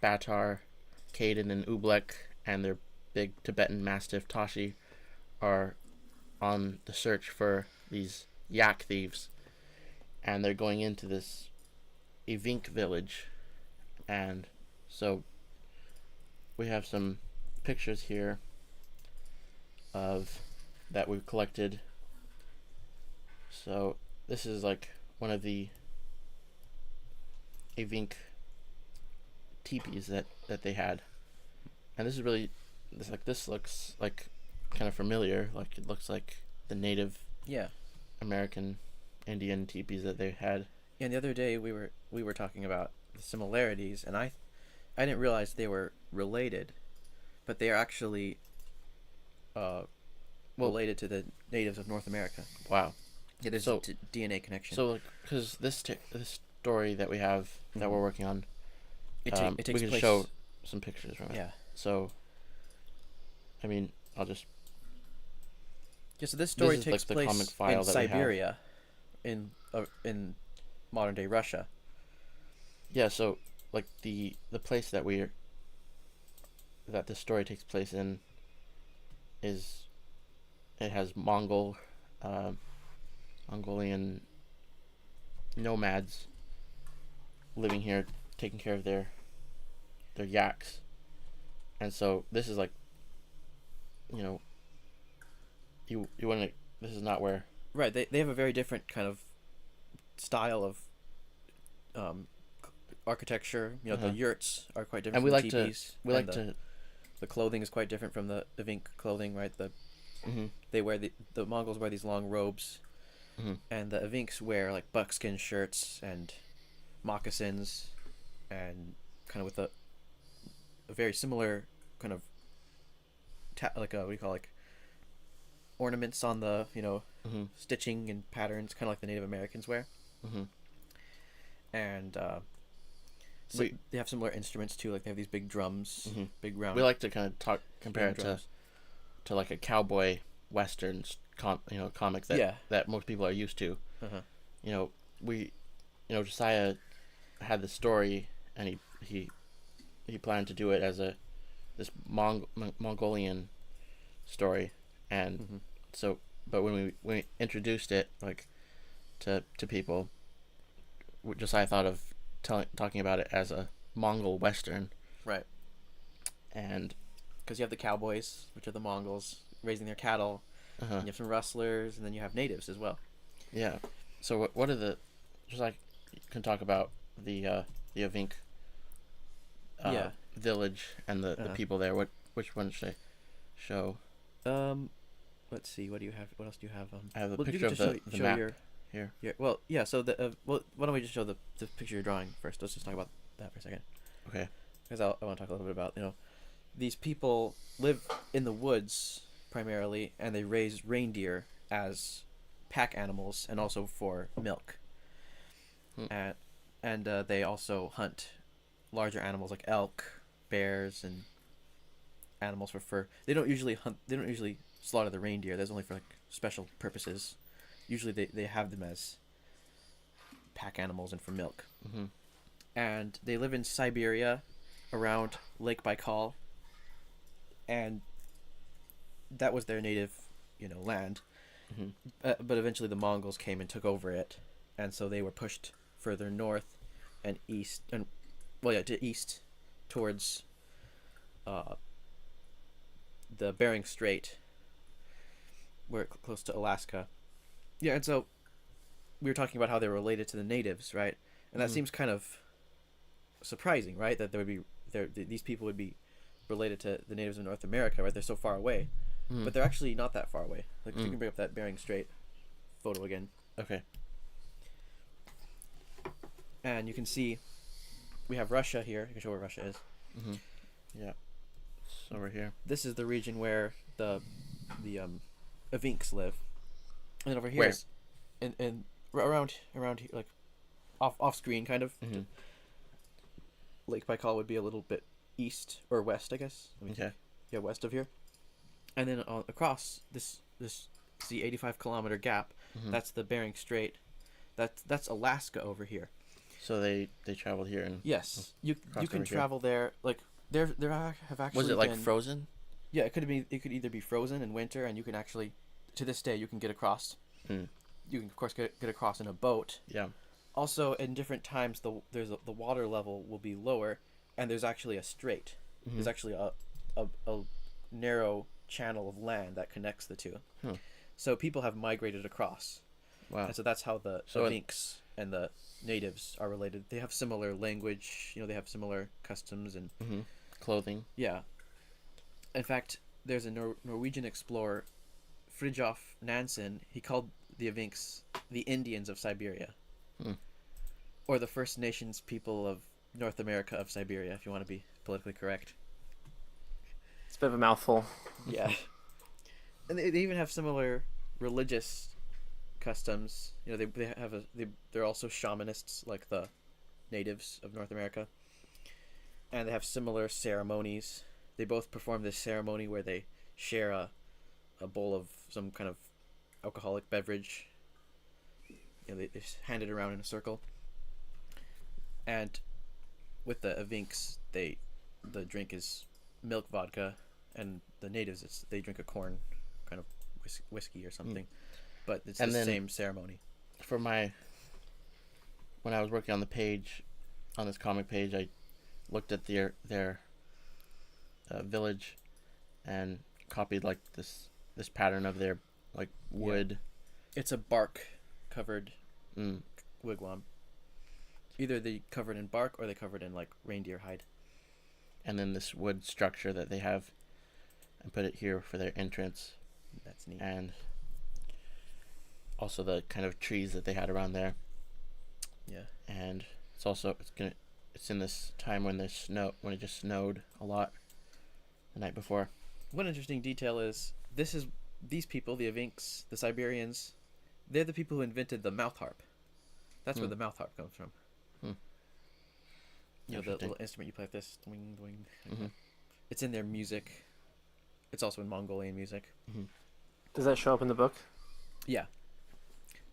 Batar, Caden, and Ublek, and their big Tibetan Mastiff Tashi are on the search for these yak thieves, and they're going into this Evink village. And so we have some pictures here of that we've collected. So this is like one of the Evink teepees that they had, and this looks like kind of familiar. Like it looks like the Native American Indian teepees that they had. Yeah, and the other day we were talking about the similarities, and I didn't realize they were related, but they are actually related to the natives of North America. Wow. Yeah, there's a DNA connection. So, like, because this story that we have that we're working on, it takes we can place... show some pictures from it. Yeah. So, I mean, I'll just... Yeah, so this story is takes like the place comic file in that we have. Siberia, in modern day Russia. Yeah, so like the place that this story takes place in is, it has Mongolian nomads living here, taking care of their yaks. And so this is like, you wouldn't, this is not where... Right, they have a very different kind of style of architecture. The yurts are quite different and from the teepees. The clothing is quite different from the Evink clothing, right? They wear the Mongols wear these long robes, and the Evinks wear like buckskin shirts and moccasins, and kind of with a very similar kind of ornaments on the stitching and patterns, kind of like the Native Americans wear. And they have similar instruments too. Like they have these big drums, big round. We like to kind of compare it to like a cowboy western comic that most people are used to. Josiah had the story, and he planned to do it as this Mongolian story, and so, but when we introduced it like to people, Josiah thought of talking about it as a Mongol western, right? And because you have the cowboys, which are the Mongols raising their cattle, and you have some rustlers, and then you have natives as well. Yeah. So what are the, just like, you can talk about the Evink village and the people there. Which one should I show? Let's see. What do you have? What else do you have? I have the picture of the map here. Well, yeah. So why don't we just show the picture you're drawing first? Let's just talk about that for a second. Okay. Because I want to talk a little bit about these people live in the woods primarily, and they raise reindeer as pack animals and also for milk. And they also hunt larger animals like elk, bears, and animals for fur. They don't usually slaughter the reindeer. That's only for like special purposes. Usually they have them as pack animals and for milk. And they live in Siberia around Lake Baikal, and that was their native land. But eventually the Mongols came and took over it, and so they were pushed further north and east, to east towards the Bering Strait, where close to Alaska. Yeah, and so we were talking about how they were related to the natives, right? And that seems kind of surprising, right? That these people would be related to the natives of North America, right? They're so far away, but they're actually not that far away. Like, if you can bring up that Bering Strait photo again. Okay. And you can see we have Russia here. You can show where Russia is. Yeah. It's over here. This is the region where the Evinks live. And then over here Where? is in around here, like off screen kind of. Lake Baikal would be a little bit east or west, I guess. Let me Okay. think. Yeah, west of here. And then across this see 85-kilometer gap. Mhm. That's the Bering Strait. That's Alaska over here. So they traveled here and Yes, you crossed can over here. travel there. Like have actually Was it like been, frozen? yeah, it could either be frozen in winter, and you can actually, to this day, you can get across. Mm. You can of course get across in a boat. Yeah. Also, in different times, the water level will be lower, and there's actually a strait. Mhm. There's actually a narrow channel of land that connects the two. Hmm. So people have migrated across, Wow. and so that's how the So Vinks and the natives are related. They have similar language. They have similar customs and Mhm. Clothing. yeah. In fact, there's a Norwegian explorer, Fridtjof Nansen. He called the Evinks the Indians of Siberia, Hmm. or the First Nations people of North America of Siberia, if you want to be politically correct. It's a bit of a mouthful. Yeah, and they even have similar religious customs. They're also shamanists like the natives of North America, and they have similar ceremonies. They both perform this ceremony where they share a bowl of some kind of alcoholic beverage. They hand it around in a circle. And with the Evinks, the drink is milk vodka, and the natives they drink a corn kind of whiskey or something. But it's the same ceremony. For when I was working on the page, on this comic page, I looked at their village and copied like this pattern of their like wood. Yeah. It's a bark covered wigwam. Either they covered in bark or they covered in like reindeer hide. And then this wood structure that they have, and put it here for their entrance. That's neat. And also the kind of trees that they had around there. Yeah. And it's in this time when it just snowed a lot the night before. One interesting detail is these people, the Evinks, the Siberians, they're the people who invented the mouth harp. That's where the mouth harp comes from. The little instrument you play like this. Dwing, dwing. Mm-hmm. It's in their music. It's also in Mongolian music. Mm-hmm. Does that show up in the book? Yeah.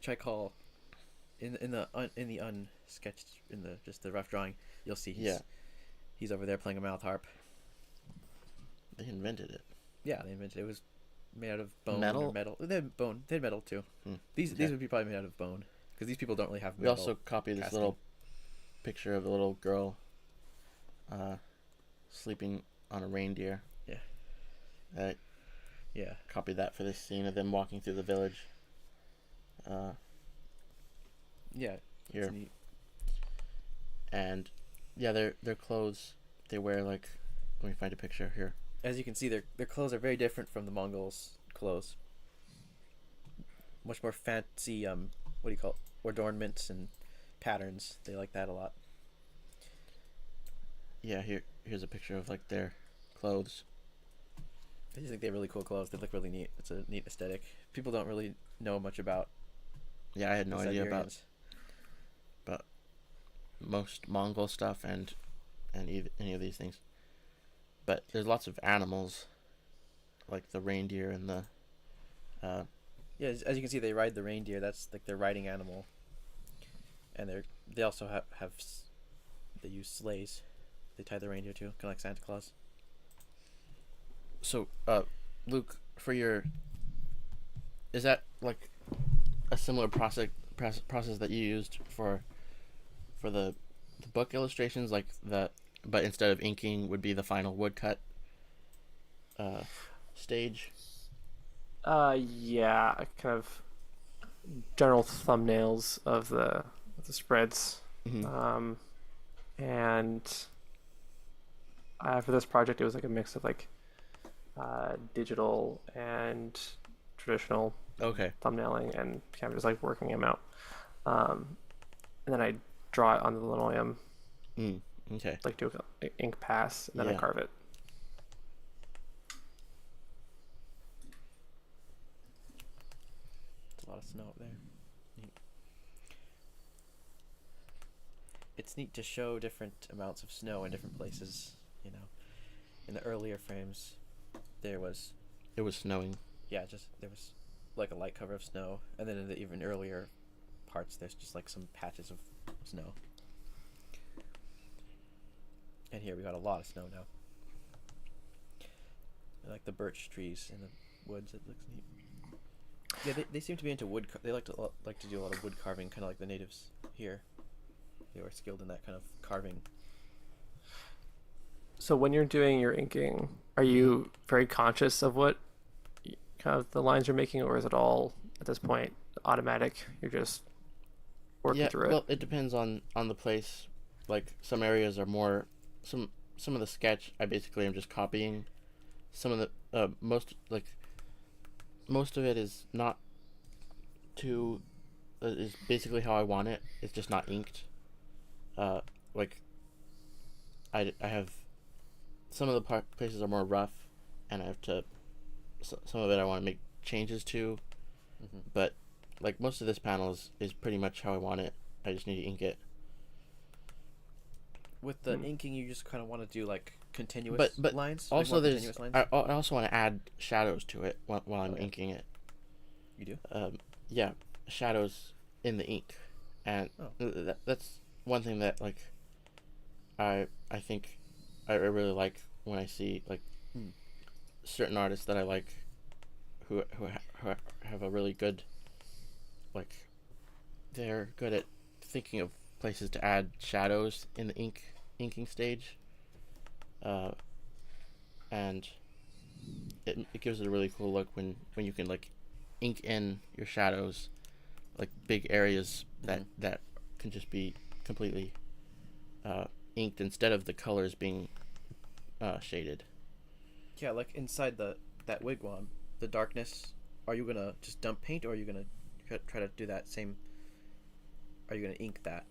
Chaikal, in the unsketched, in the rough drawing, you'll see he's over there playing a mouth harp. They invented it. Yeah, they invented it. It was made out of bone Metal? or metal. They had bone. They had metal too. These would be probably made out of bone, because these people don't really have metal. We also copied this casting. little picture of a little girl sleeping on a reindeer. Yeah. Copied that for this scene of them walking through the village. Yeah. Here. It's neat. And yeah, their clothes, they wear like, let me find a picture here. As you can see, their clothes are very different from the Mongols' clothes. Much more fancy, what do you call it? Adornments and patterns. They like that a lot. Yeah, here's a picture of like their clothes. I just think they have really cool clothes. They look really neat. It's a neat aesthetic. People don't really know much about. Yeah, I had no the idea about Siberians. most Mongol stuff and any of these things. But there's lots of animals, like the reindeer and the. Yeah, as you can see, they ride the reindeer. That's like their riding animal. And they also they use sleighs. They tie the reindeer too, kind of like Santa Claus. So, Luke, is that like a similar process that you used for the book illustrations, like but instead of inking would be the final woodcut stage? Yeah, kind of general thumbnails of the spreads. Mm-hmm. And for this project, it was like a mix of like digital and traditional Okay. thumbnailing, and kind of just like working them out. And then I draw it on the linoleum, Okay. like do an ink pass, and then I carve it. There's a lot of snow up there. Neat. It's neat to show different amounts of snow in different places, in the earlier frames, there was It was snowing. yeah, just there was like a light cover of snow, and then in the even earlier parts, there's just like some patches of snow. And here we got a lot of snow now. I like the birch trees in the woods. It looks neat. Yeah, they seem to be into wood. They like to do a lot of wood carving, kind of like the natives here. They were skilled in that kind of carving. So when you're doing your inking, are you very conscious of what kind of the lines you're making, or is it all at this point automatic? You're just working through it. Well, it depends on the place. Like some areas are more some of the sketch. I basically am just copying. Some of the most of it is not too is basically how I want it. It's just not inked. Like I have some of the places are more rough, and I have to some of it I want to make changes to. Mm-hmm. But like most of this panel is pretty much how I want it. I just need to ink it. With the inking, you just kind of want to do like continuous but lines. Also, like there's lines? I also want to add shadows to it while I'm Okay. inking it. You do? Yeah, shadows in the ink, and that's one thing that like I think I really like when I see like certain artists that I like who have a really good like they're good at thinking of places to add shadows in the inking stage, and it gives it a really cool look when you can like ink in your shadows, like big areas that can just be completely inked instead of the colors being shaded. Yeah, like inside that wigwam, the darkness. Are you gonna just dump paint, or are you gonna try to do that same? Are you gonna ink that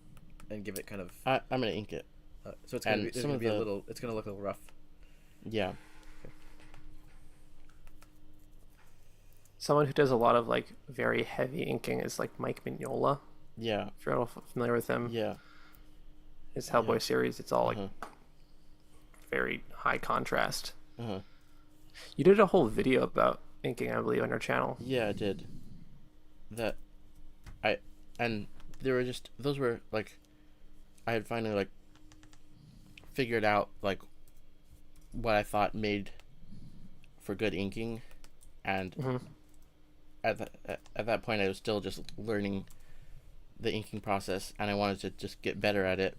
and give it kind of? I'm gonna ink it. So it's gonna And be a little. It's gonna look a little rough. Yeah. Someone who does a lot of like very heavy inking is like Mike Mignola. Yeah. If you're all familiar with him, Yeah. his Hellboy Yeah. series, it's all like very high contrast. Uh-huh. You did a whole video about inking, I believe, on your channel. Yeah, I did. And there were just those were like I had finally like figured out like what I thought made for good inking, and at that point I was still just learning the inking process, and I wanted to just get better at it.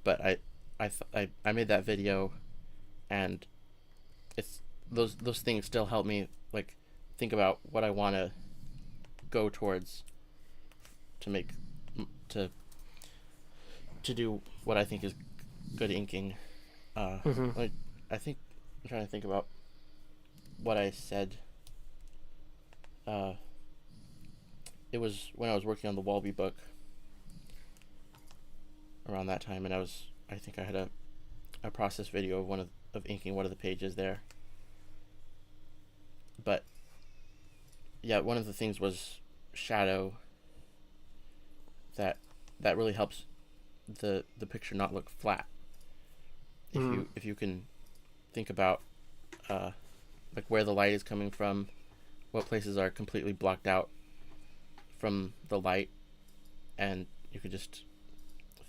But I made that video, and it's those things still help me like think about what I want to go towards to make to do what I think is good inking. Like I think I'm trying to think about what I said. It was when I was working on the Walby book around that time, and I think I had a process video of inking one of the pages there. But yeah, one of the things was shadow. That really helps the picture not look flat. If you can think about like where the light is coming from, what places are completely blocked out from the light, and you could just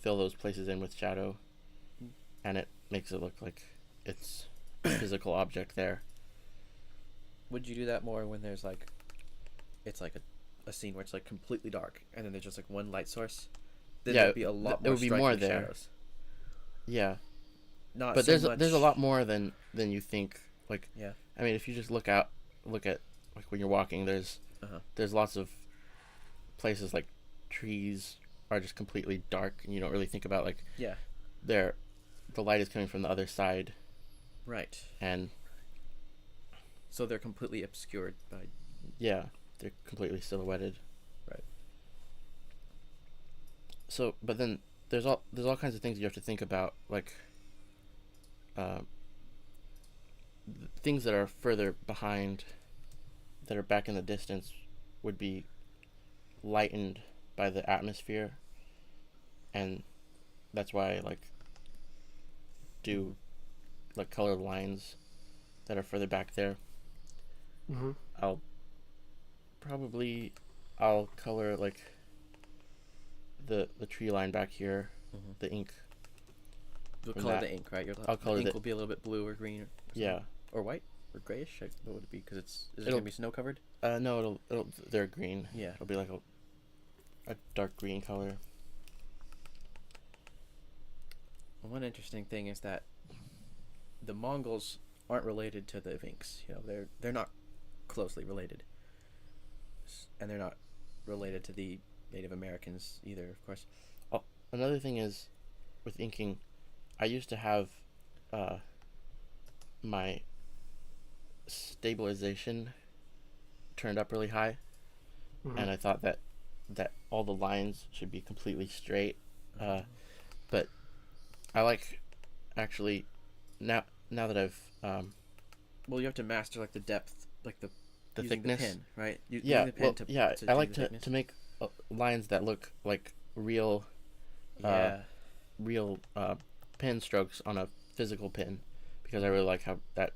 fill those places in with shadow, and it makes it look like it's a physical object there. Would you do that more when there's like, it's like a scene where it's like completely dark, and then there's just like one light source? Then Yeah, there'd be a lot there more would be more striking there. shadows. Yeah, Not but so there's a lot more than you think. Like, Yeah. I mean, if you just look at like when you're walking, there's lots of places like trees are just completely dark, and you don't really think about like the light is coming from the other side, Right. and So they're completely obscured by. yeah, they're completely silhouetted. Right. So, but then there's all kinds of things you have to think about, like things that are further behind, that are back in the distance, would be lightened by the atmosphere, and that's why I like do like color the lines that are further back there. Mm-hmm. I'll color like the tree line back here, Mm-hmm. the ink. You'll from color that. the ink, right? I'll color the ink the- will be a little bit blue or green, or Yeah. something. Or white or grayish. What would it be? Because is it It'll- gonna be snow covered? No, they're green. Yeah. It'll be like a dark green color. One interesting thing is that the Mongols aren't related to the Vinks. You know, they're not closely related, and they're not related to the Native Americans either, of course. Oh, another thing is, with inking, I used to have my stabilization turned up really high, Mm-hmm. and I thought that all the lines should be completely straight. But I like actually now that I've Well, you have to master like the depth, like the using thickness. the pin, right? Yeah, Using the pin well, to yeah. to I do like the to thickness. make lines that look like real Yeah. real pen strokes on a physical pen, because I really like how that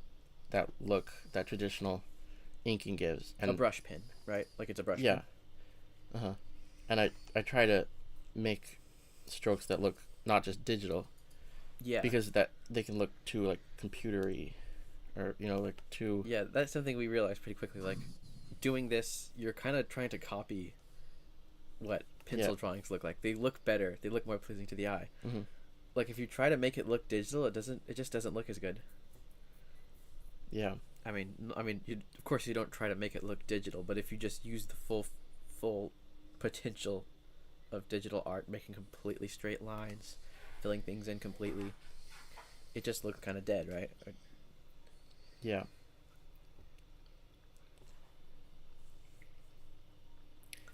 look, that traditional inking gives. A brush pin, right? Like it's a brush Yeah. pin. And I try to make strokes that look not just digital, Yeah. because that they can look too like computery, or like too. Yeah, that's something we realized pretty quickly. Like, doing this, you're kind of trying to copy what pencil drawings look like. They look better. They look more pleasing to the eye. Mhm. Like, if you try to make it look digital, it doesn't. It just doesn't look as good. Yeah. I mean, of course, you don't try to make it look digital, but if you just use the full potential of digital art, making completely straight lines, filling things in completely, it just looks kind of dead, right? Yeah.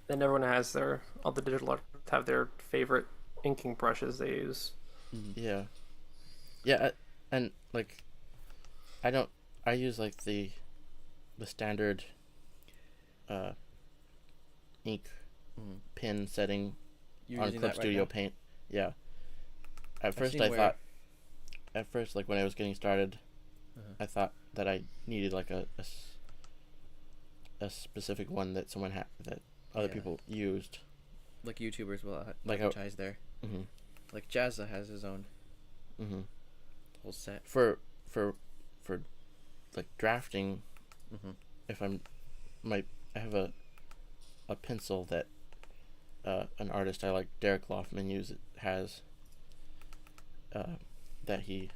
And everyone has all the digital artists have their favorite inking brushes they use. Yeah. Yeah, and like I use like the standard ink Mhm. pin setting You're on using Clip that right Studio now? Paint. Yeah. At I've first seen I where- thought at first, like when I was getting started, Uh-huh. I thought that I needed like a specific one that someone had, that other Yeah. people used. Like YouTubers will Like advertise there. Mm-hmm. Like Jazza has his own Mm-hmm. whole set. For like drafting, Mm-hmm. if I have a pencil that an artist I like, Derek Loffman, has that he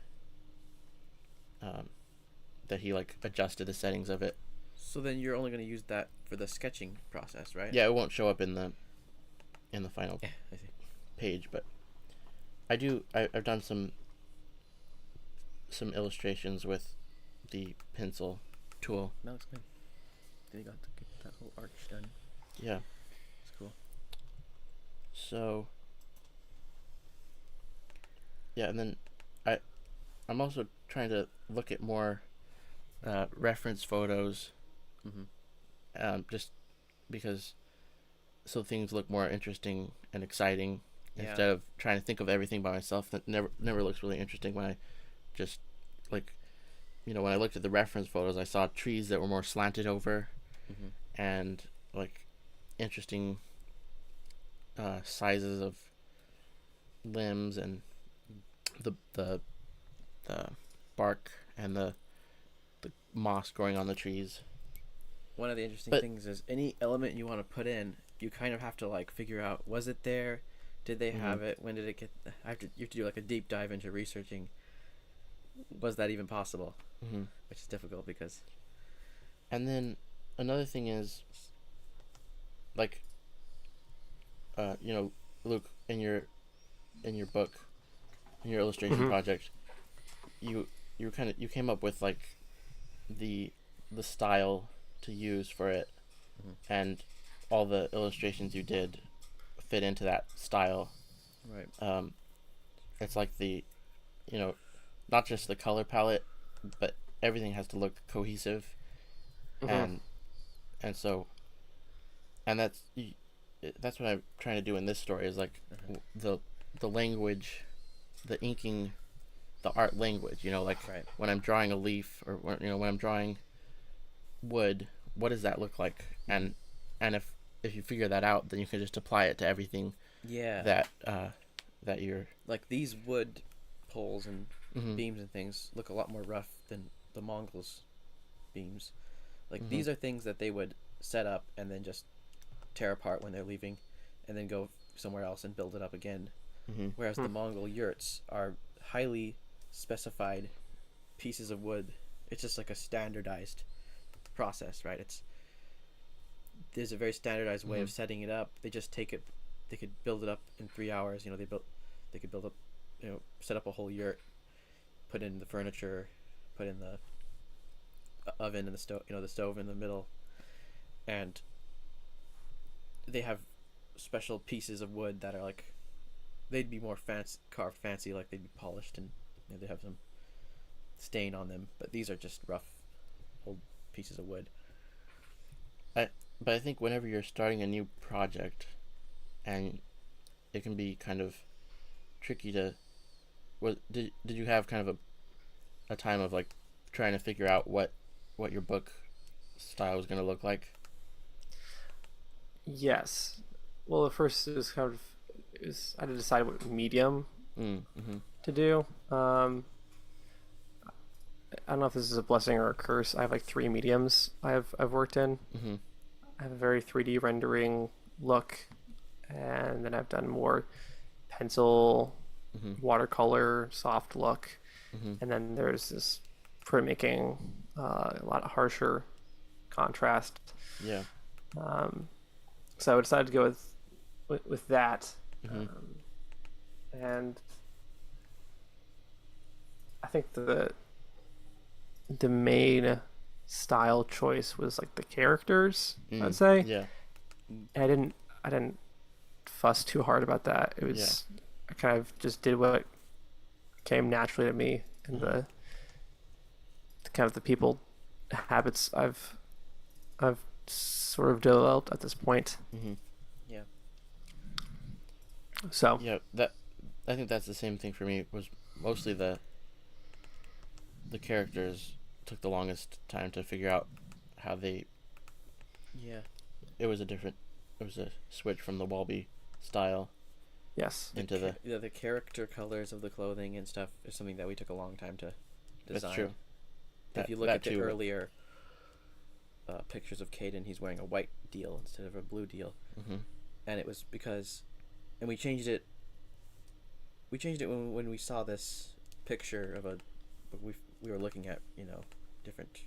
like adjusted the settings of it. So then you're only going to use that for the sketching process, right? Yeah, it won't show up in the final Yeah, I see. page, but I've done some illustrations with the pencil tool. That looks good. They got to get that whole arch done. Yeah. It's cool. So yeah, and then I'm also trying to look at more reference photos, Mm-hmm. just because so things look more interesting and exciting, Yeah. instead of trying to think of everything by myself. That never looks really interesting when I just like, when I looked at the reference photos, I saw trees that were more slanted over, Mm-hmm. and like interesting sizes of limbs, and the bark and the moss growing on the trees. One of the interesting But- things is any element you want to put in, you kind of have to like figure out, was it there? Did they have it? When did it get? You have to do like a deep dive into researching. Was that even possible? Mm-hmm. Which is difficult because. And then another thing is, like, Luke, in your book, in your illustration Mhm. project, you came up with like the style to use for it, Mhm. and all the illustrations you did fit into that style. Right. It's like not just the color palette, but everything has to look cohesive, Mhm. and so, and that's what I'm trying to do in this story, is like Uh-huh. the language, the inking the art language. You know, like Right. when I'm drawing a leaf, or when I'm drawing wood, what does that look like? And if you figure that out, then you can just apply it to everything Yeah. that you're. Like these wood poles and Mm-hmm. beams and things look a lot more rough than the Mongols' beams. Like Mm-hmm. these are things that they would set up and then just tear apart when they're leaving, and then go somewhere else and build it up again. Mm-hmm. Whereas the Mongol yurts are highly specified pieces of wood. It's just like a standardized process, right? There's a very standardized way of setting it up. They just take it. They could build it up in 3 hours. You know, they could build up, set up a whole yurt, put in the furniture, put in the oven and the stove. The stove in the middle, and they have special pieces of wood that are like, they'd be more carved fancy, like they'd be polished and they have some stain on them. But these are just rough, old pieces of wood. But I think whenever you're starting a new project, and it can be kind of tricky to. Did you have kind of a time of like trying to figure out what your book style was going to look like? Yes. Well, at first it was I had to decide what medium Mm-hmm. to do. I don't know if this is a blessing or a curse. I have like 3 mediums I've worked in. Mm-hmm. I have a very 3D rendering look, and then I've done more pencil, watercolor, soft look, and then there's this printmaking, a lot harsher contrast. Yeah. So I decided to go with that, Mm-hmm. and I think the main style choice was like the characters. I'd say. Yeah. And I didn't fuss too hard about that. It was I kind of just did what came naturally to me, and the kind of the people habits I've sort of developed at this point. Mm-hmm. Yeah. So Yeah, I think that's the same thing for me. Was mostly the characters took the longest time to figure out how they. Yeah. It was a switch from the Walby style yes, into the character colors of the clothing and stuff is something that we took a long time to design. That's true. If you look at the earlier pictures of Caden, he's wearing a white deal instead of a blue deal, and it was because, and we changed it when we saw this picture of we were looking at different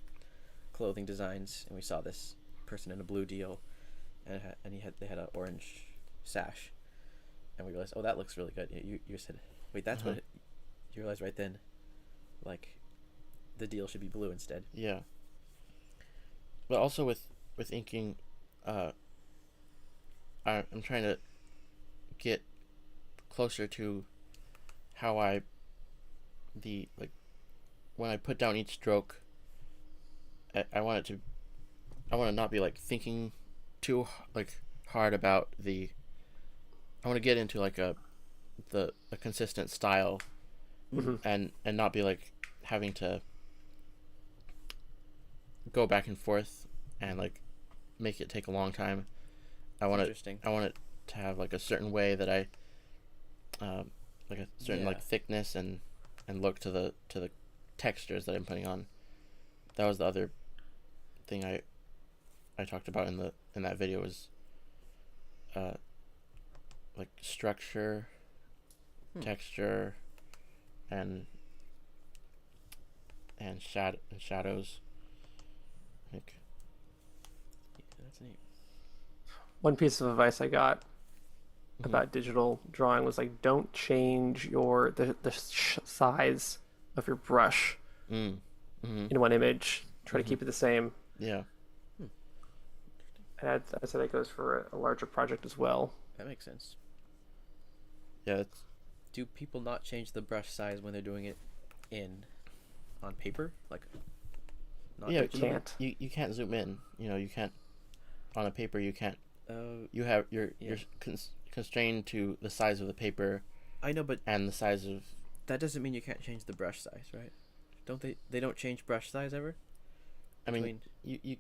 clothing designs, and we saw this person in a blue deal, and they had an orange sash, and we realized, oh, that looks really good. You said, wait, that's what you realized right then, like the deal should be blue instead. Yeah. But also with inking, I'm trying to get closer to how when I put down each stroke, I want to not be like thinking too like hard about I want to get into like a consistent style, and not be like having to go back and forth and like make it take a long time. I want it to have like a certain way that I like a certain like thickness and look to the textures that I'm putting on. That was the other thing I talked about in that video was like structure, texture, and shadows. Like, Yeah, that's neat. one piece of advice I got about digital drawing was like, don't change the size of your brush in one image. Try to keep it the same. Yeah. And I'd say that goes for a larger project as well. That makes sense. Yeah. Do people not change the brush size when they're doing it on paper? Like, not Yeah, you can't. You can't zoom in. You can't on a paper. You can't. You're You're constrained to the size of the paper. I know, but and the size of that doesn't mean you can't change the brush size, right? Don't they? They don't change brush size ever. I mean, you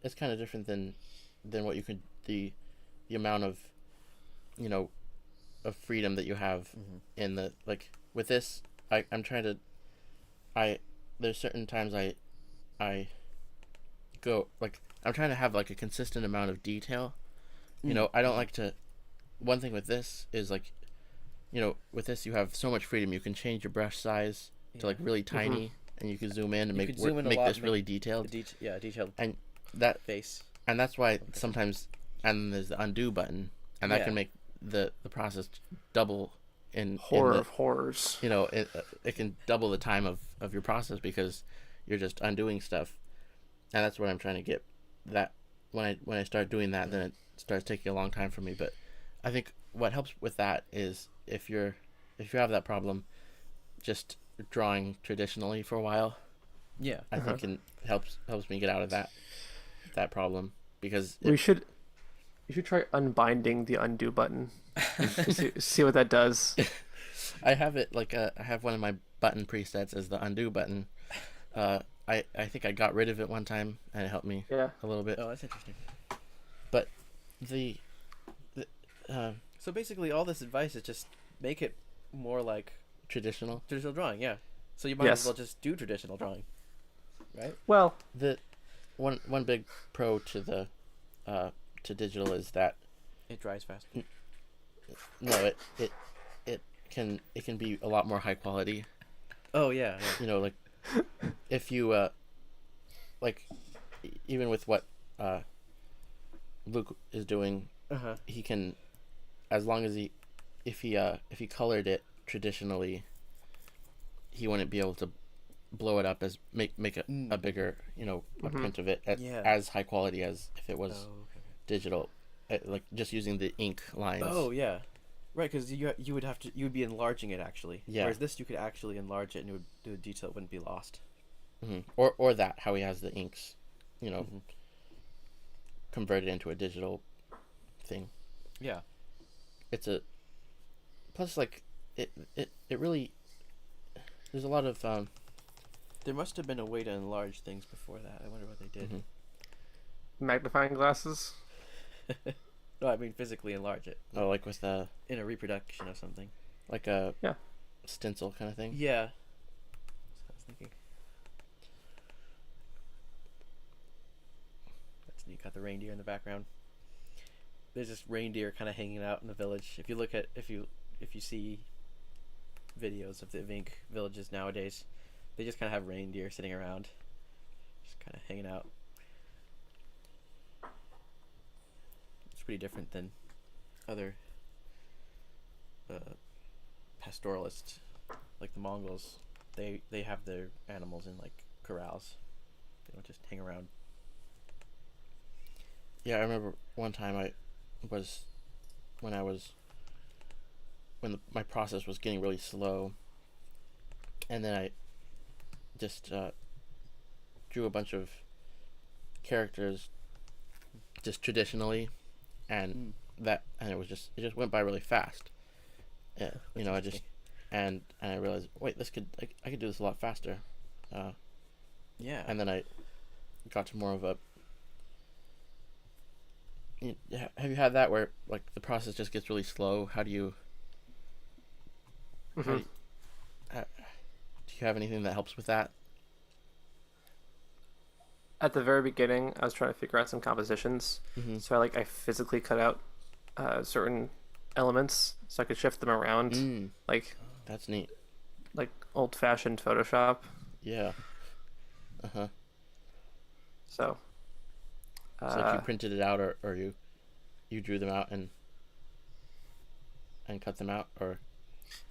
it's kind of different than what you could the amount of, you know, of freedom that you have in the, like, with this. I'm trying to, there's certain times I go, like, I'm trying to have like a consistent amount of detail. You know, I don't like to. One thing with this is, like, you know, with this you have so much freedom. You can change your brush size to like really tiny, and you can zoom in and make this really detailed. Detailed. And that face. And that's why sometimes, and there's the undo button, and that can make the process double in of horrors. You know, it can double the time of your process because you're just undoing stuff, and that's what I'm trying to get. That when I start doing that, then it starts taking a long time for me. But I think what helps with that is if you have that problem, just drawing traditionally for a while. Yeah, I think it helps me get out of that problem, because you should try unbinding the undo button to see what that does. I have it like I have one of my button presets as the undo button. I think I got rid of it one time and it helped me a little bit. Oh, that's interesting. But so basically all this advice is just make it more like traditional drawing. Yeah, so you might as well just do traditional drawing, right? Well, the one big pro to the to digital is that it dries faster. No, it can be a lot more high quality. Oh yeah. You know, like if you like, even with what Luke is doing, he can, as long as if he colored it traditionally, he wouldn't be able to blow it up as make a bigger, you know, a print of it as high quality as if it was digital, like just using the ink lines. Oh yeah, right. Because you would be enlarging it actually. Yeah. Whereas this you could actually enlarge it and the detail wouldn't be lost. Or that how he has the inks, you know, converted into a digital thing. Yeah. It's a plus, like, it really, there's a lot of there must have been a way to enlarge things before that. I wonder what they did. Magnifying glasses. No, I mean physically enlarge it. Oh, like with the in a reproduction of something, like a stencil kind of thing. Yeah. That's what I was thinking. That's neat. Got the reindeer in the background. There's this reindeer kind of hanging out in the village. If you see videos of the Vink villages nowadays, they just kind of have reindeer sitting around, just kind of hanging out. It's pretty different than other pastoralists, like the Mongols. They have their animals in like corrals. They don't just hang around. Yeah, I remember one time my process was getting really slow, and then I just drew a bunch of characters just traditionally, and it just went by really fast. Yeah, you know, and I realized, wait, I could do this a lot faster. Yeah. And then I got to more of a. Have you had that where like the process just gets really slow? How do you? Do you have anything that helps with that? At the very beginning, I was trying to figure out some compositions, so I physically cut out certain elements so I could shift them around. Like, that's neat. Like old-fashioned Photoshop. Yeah. So like you printed it out, or you drew them out and cut them out, or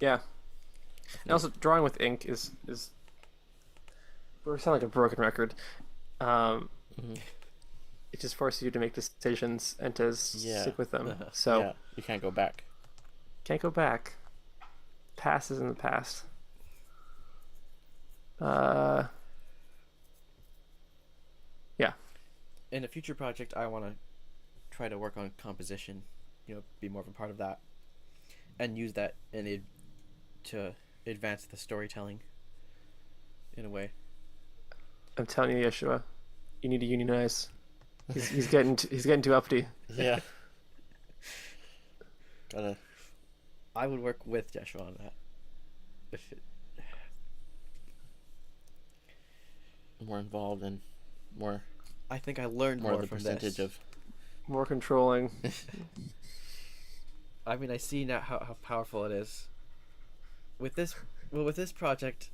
yeah. And also, drawing with ink is we sound like a broken record. It just forces you to make decisions and to stick with them. So you can't go back. Can't go back. Past is in the past. Yeah. In a future project, I want to try to work on composition. You know, be more of a part of that, and use that to advance the storytelling in a way. I'm telling you, Yeshua, you need to unionize. He's getting too uppity. Yeah. Gotta. I would work with Jeshua on that. If it, More involved and more I think I learned more more of the from percentage this. of. More controlling. I mean, I see now how powerful it is. With this, well, with this project,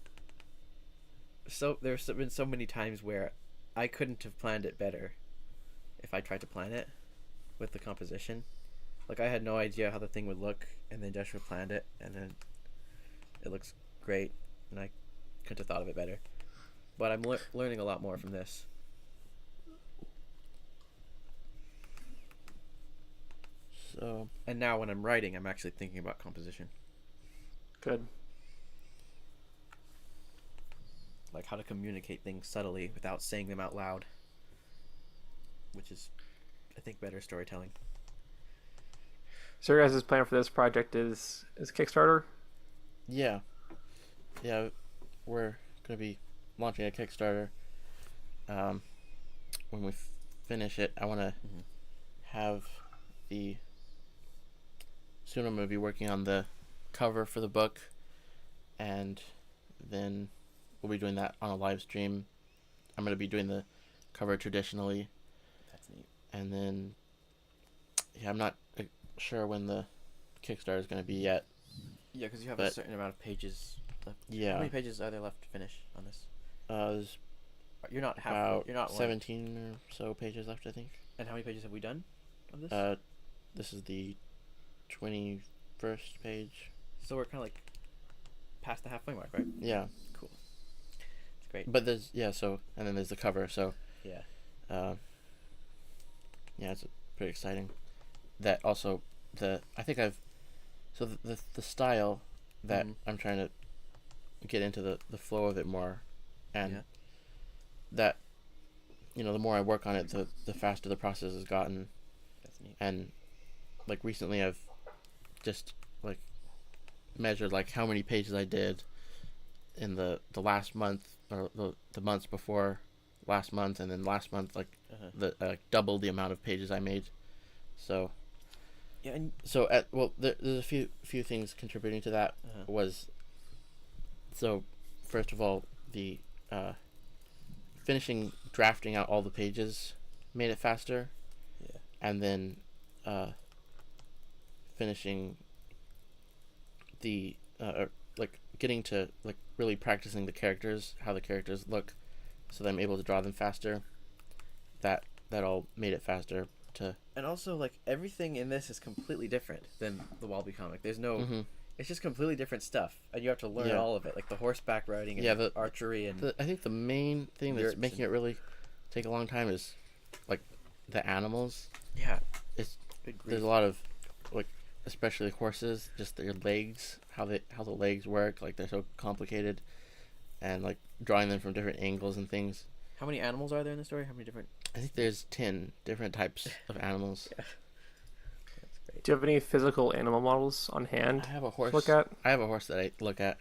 so there's been so many times where I couldn't have planned it better if I tried to plan it with the composition. Like, I had no idea how the thing would look, and then Joshua planned it, and then it looks great, and I couldn't have thought of it better. But I'm learning a lot more from this. So. And now when I'm writing, I'm actually thinking about composition. Good. Like how to communicate things subtly without saying them out loud. Which is, I think, better storytelling. So your guys' plan for this project is Kickstarter? Yeah. Yeah, we're gonna be launching a Kickstarter. When we finish it, I want to have the. Soon I'm gonna be working on the cover for the book, and then we'll be doing that on a live stream. I'm gonna be doing the cover traditionally. That's neat. And then, yeah, I'm not sure when the Kickstarter is gonna be yet. Yeah, because you have a certain amount of pages left. Yeah. How many pages are there left to finish on this? There's You're not half. about You're not 17 or so pages left, I think. And how many pages have we done on this? This is the 21st page. So we're kind of like past the halfway mark, right? Yeah. Cool. It's great. But there's so and then there's the cover. So Yeah. Yeah, it's pretty exciting. That also I think I've the style that I'm trying to get into the flow of it more, and that the more I work on it, the faster the process has gotten. That's neat. And like recently I've just like measured like how many pages I did in the last month, or the months before last month, and then last month like double the amount of pages I made. So yeah, and so there's a few things contributing to that. Was so first of all, the finishing drafting out all the pages made it faster. Yeah. And then finishing the like getting to like really practicing the characters, how the characters look, so that I'm able to draw them faster. That all made it faster to. And also, like, everything in this is completely different than the Wallaby comic. There's no it's just completely different stuff, and you have to learn all of it, like the horseback riding and the archery and I think the main thing that's making it really take a long time is like the animals. Yeah. There's a lot of like, especially horses, just their legs, how the legs work, like they're so complicated, and like drawing them from different angles and things. How many animals are there in the story? How many different? I think there's 10 different types of animals. Yeah. That's great. Do you have any physical animal models on hand? I have a horse. To look at? I have a horse that I look at.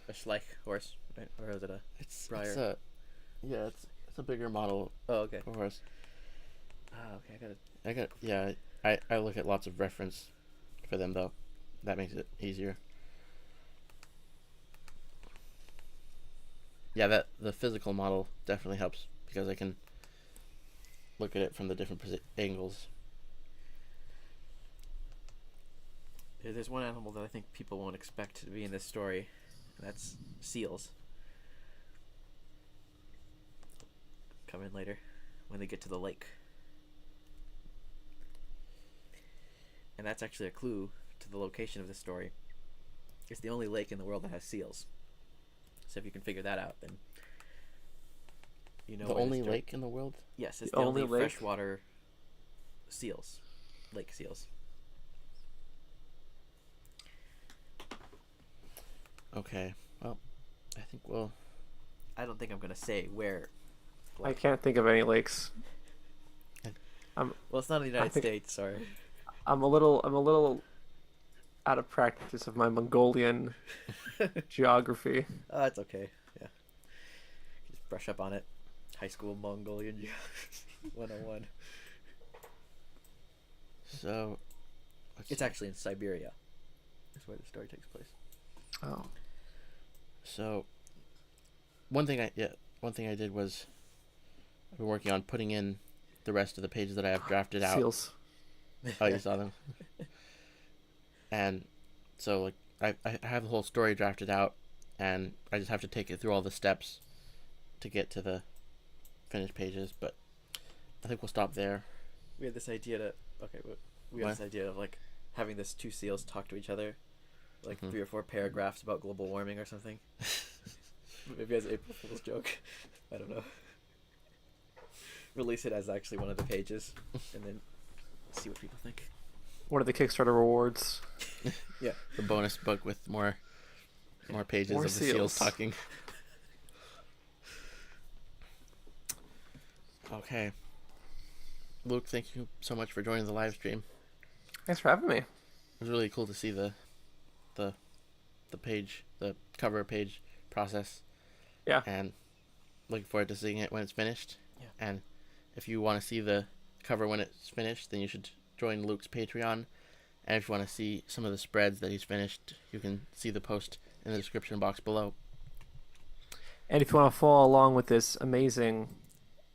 A Schleich horse, right? Or is it a? It's Briar. it's a bigger model Oh, okay. of horse. Okay, I got it. I look at lots of reference for them though. That makes it easier. Yeah, that the physical model definitely helps because I can look at it from the different angles. There's one animal that I think people won't expect to be in this story, and that's seals. Come in later, when they get to the lake. And that's actually a clue to the location of this story. It's the only lake in the world that has seals. So if you can figure that out, then you know The where this only story- lake in the world? Yes, it's The the only only lake? freshwater seals, lake seals. Okay. Well, I think we'll. I don't think I'm gonna say where. I can't think of any lakes. Well, it's not in the United think- States. Sorry. I'm a little out of practice of my Mongolian geography. Oh, it's okay. Yeah. Just brush up on it. High school Mongolian geography 101. So, It's actually in Siberia. That's where the story takes place. Oh. So, one thing I did was I've been working on putting in the rest of the pages that I have drafted out. Seals. Oh, you saw them. And so, like, I have the whole story drafted out, and I just have to take it through all the steps to get to the finished pages. But I think we'll stop there. We had this idea to we had What? this idea of like having this two seals talk to each other, like Mhm. 3 or 4 paragraphs about global warming or something. Maybe as an April Fool's joke. I don't know. Release it as actually one of the pages, and then see what people think. What are the Kickstarter rewards? Yeah. The bonus book with more pages More of the seals seals. talking. Okay. Luke, thank you so much for joining the live stream. Thanks for having me. It was really cool to see the page, the cover page process. Yeah. And looking forward to seeing it when it's finished. Yeah. And if you want to see the cover when it's finished, then you should join Luke's Patreon. And if you want to see some of the spreads that he's finished, you can see the post in the description box below. And if you want to follow along with this amazing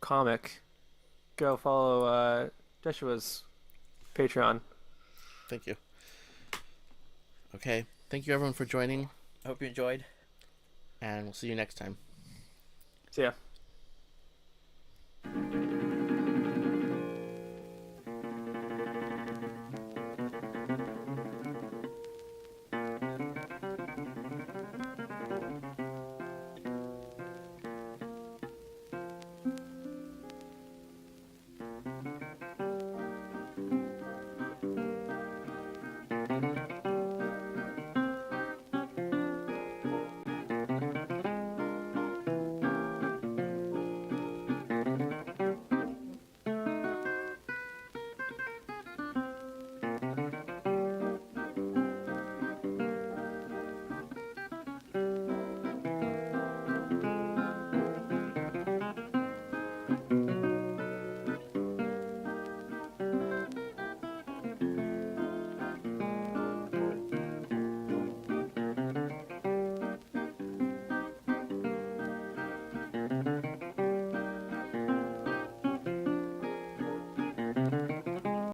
comic, go follow Jeshua's Patreon. Thank you. Okay. Thank you everyone for joining, I hope you enjoyed. and we'll see you next time. See ya.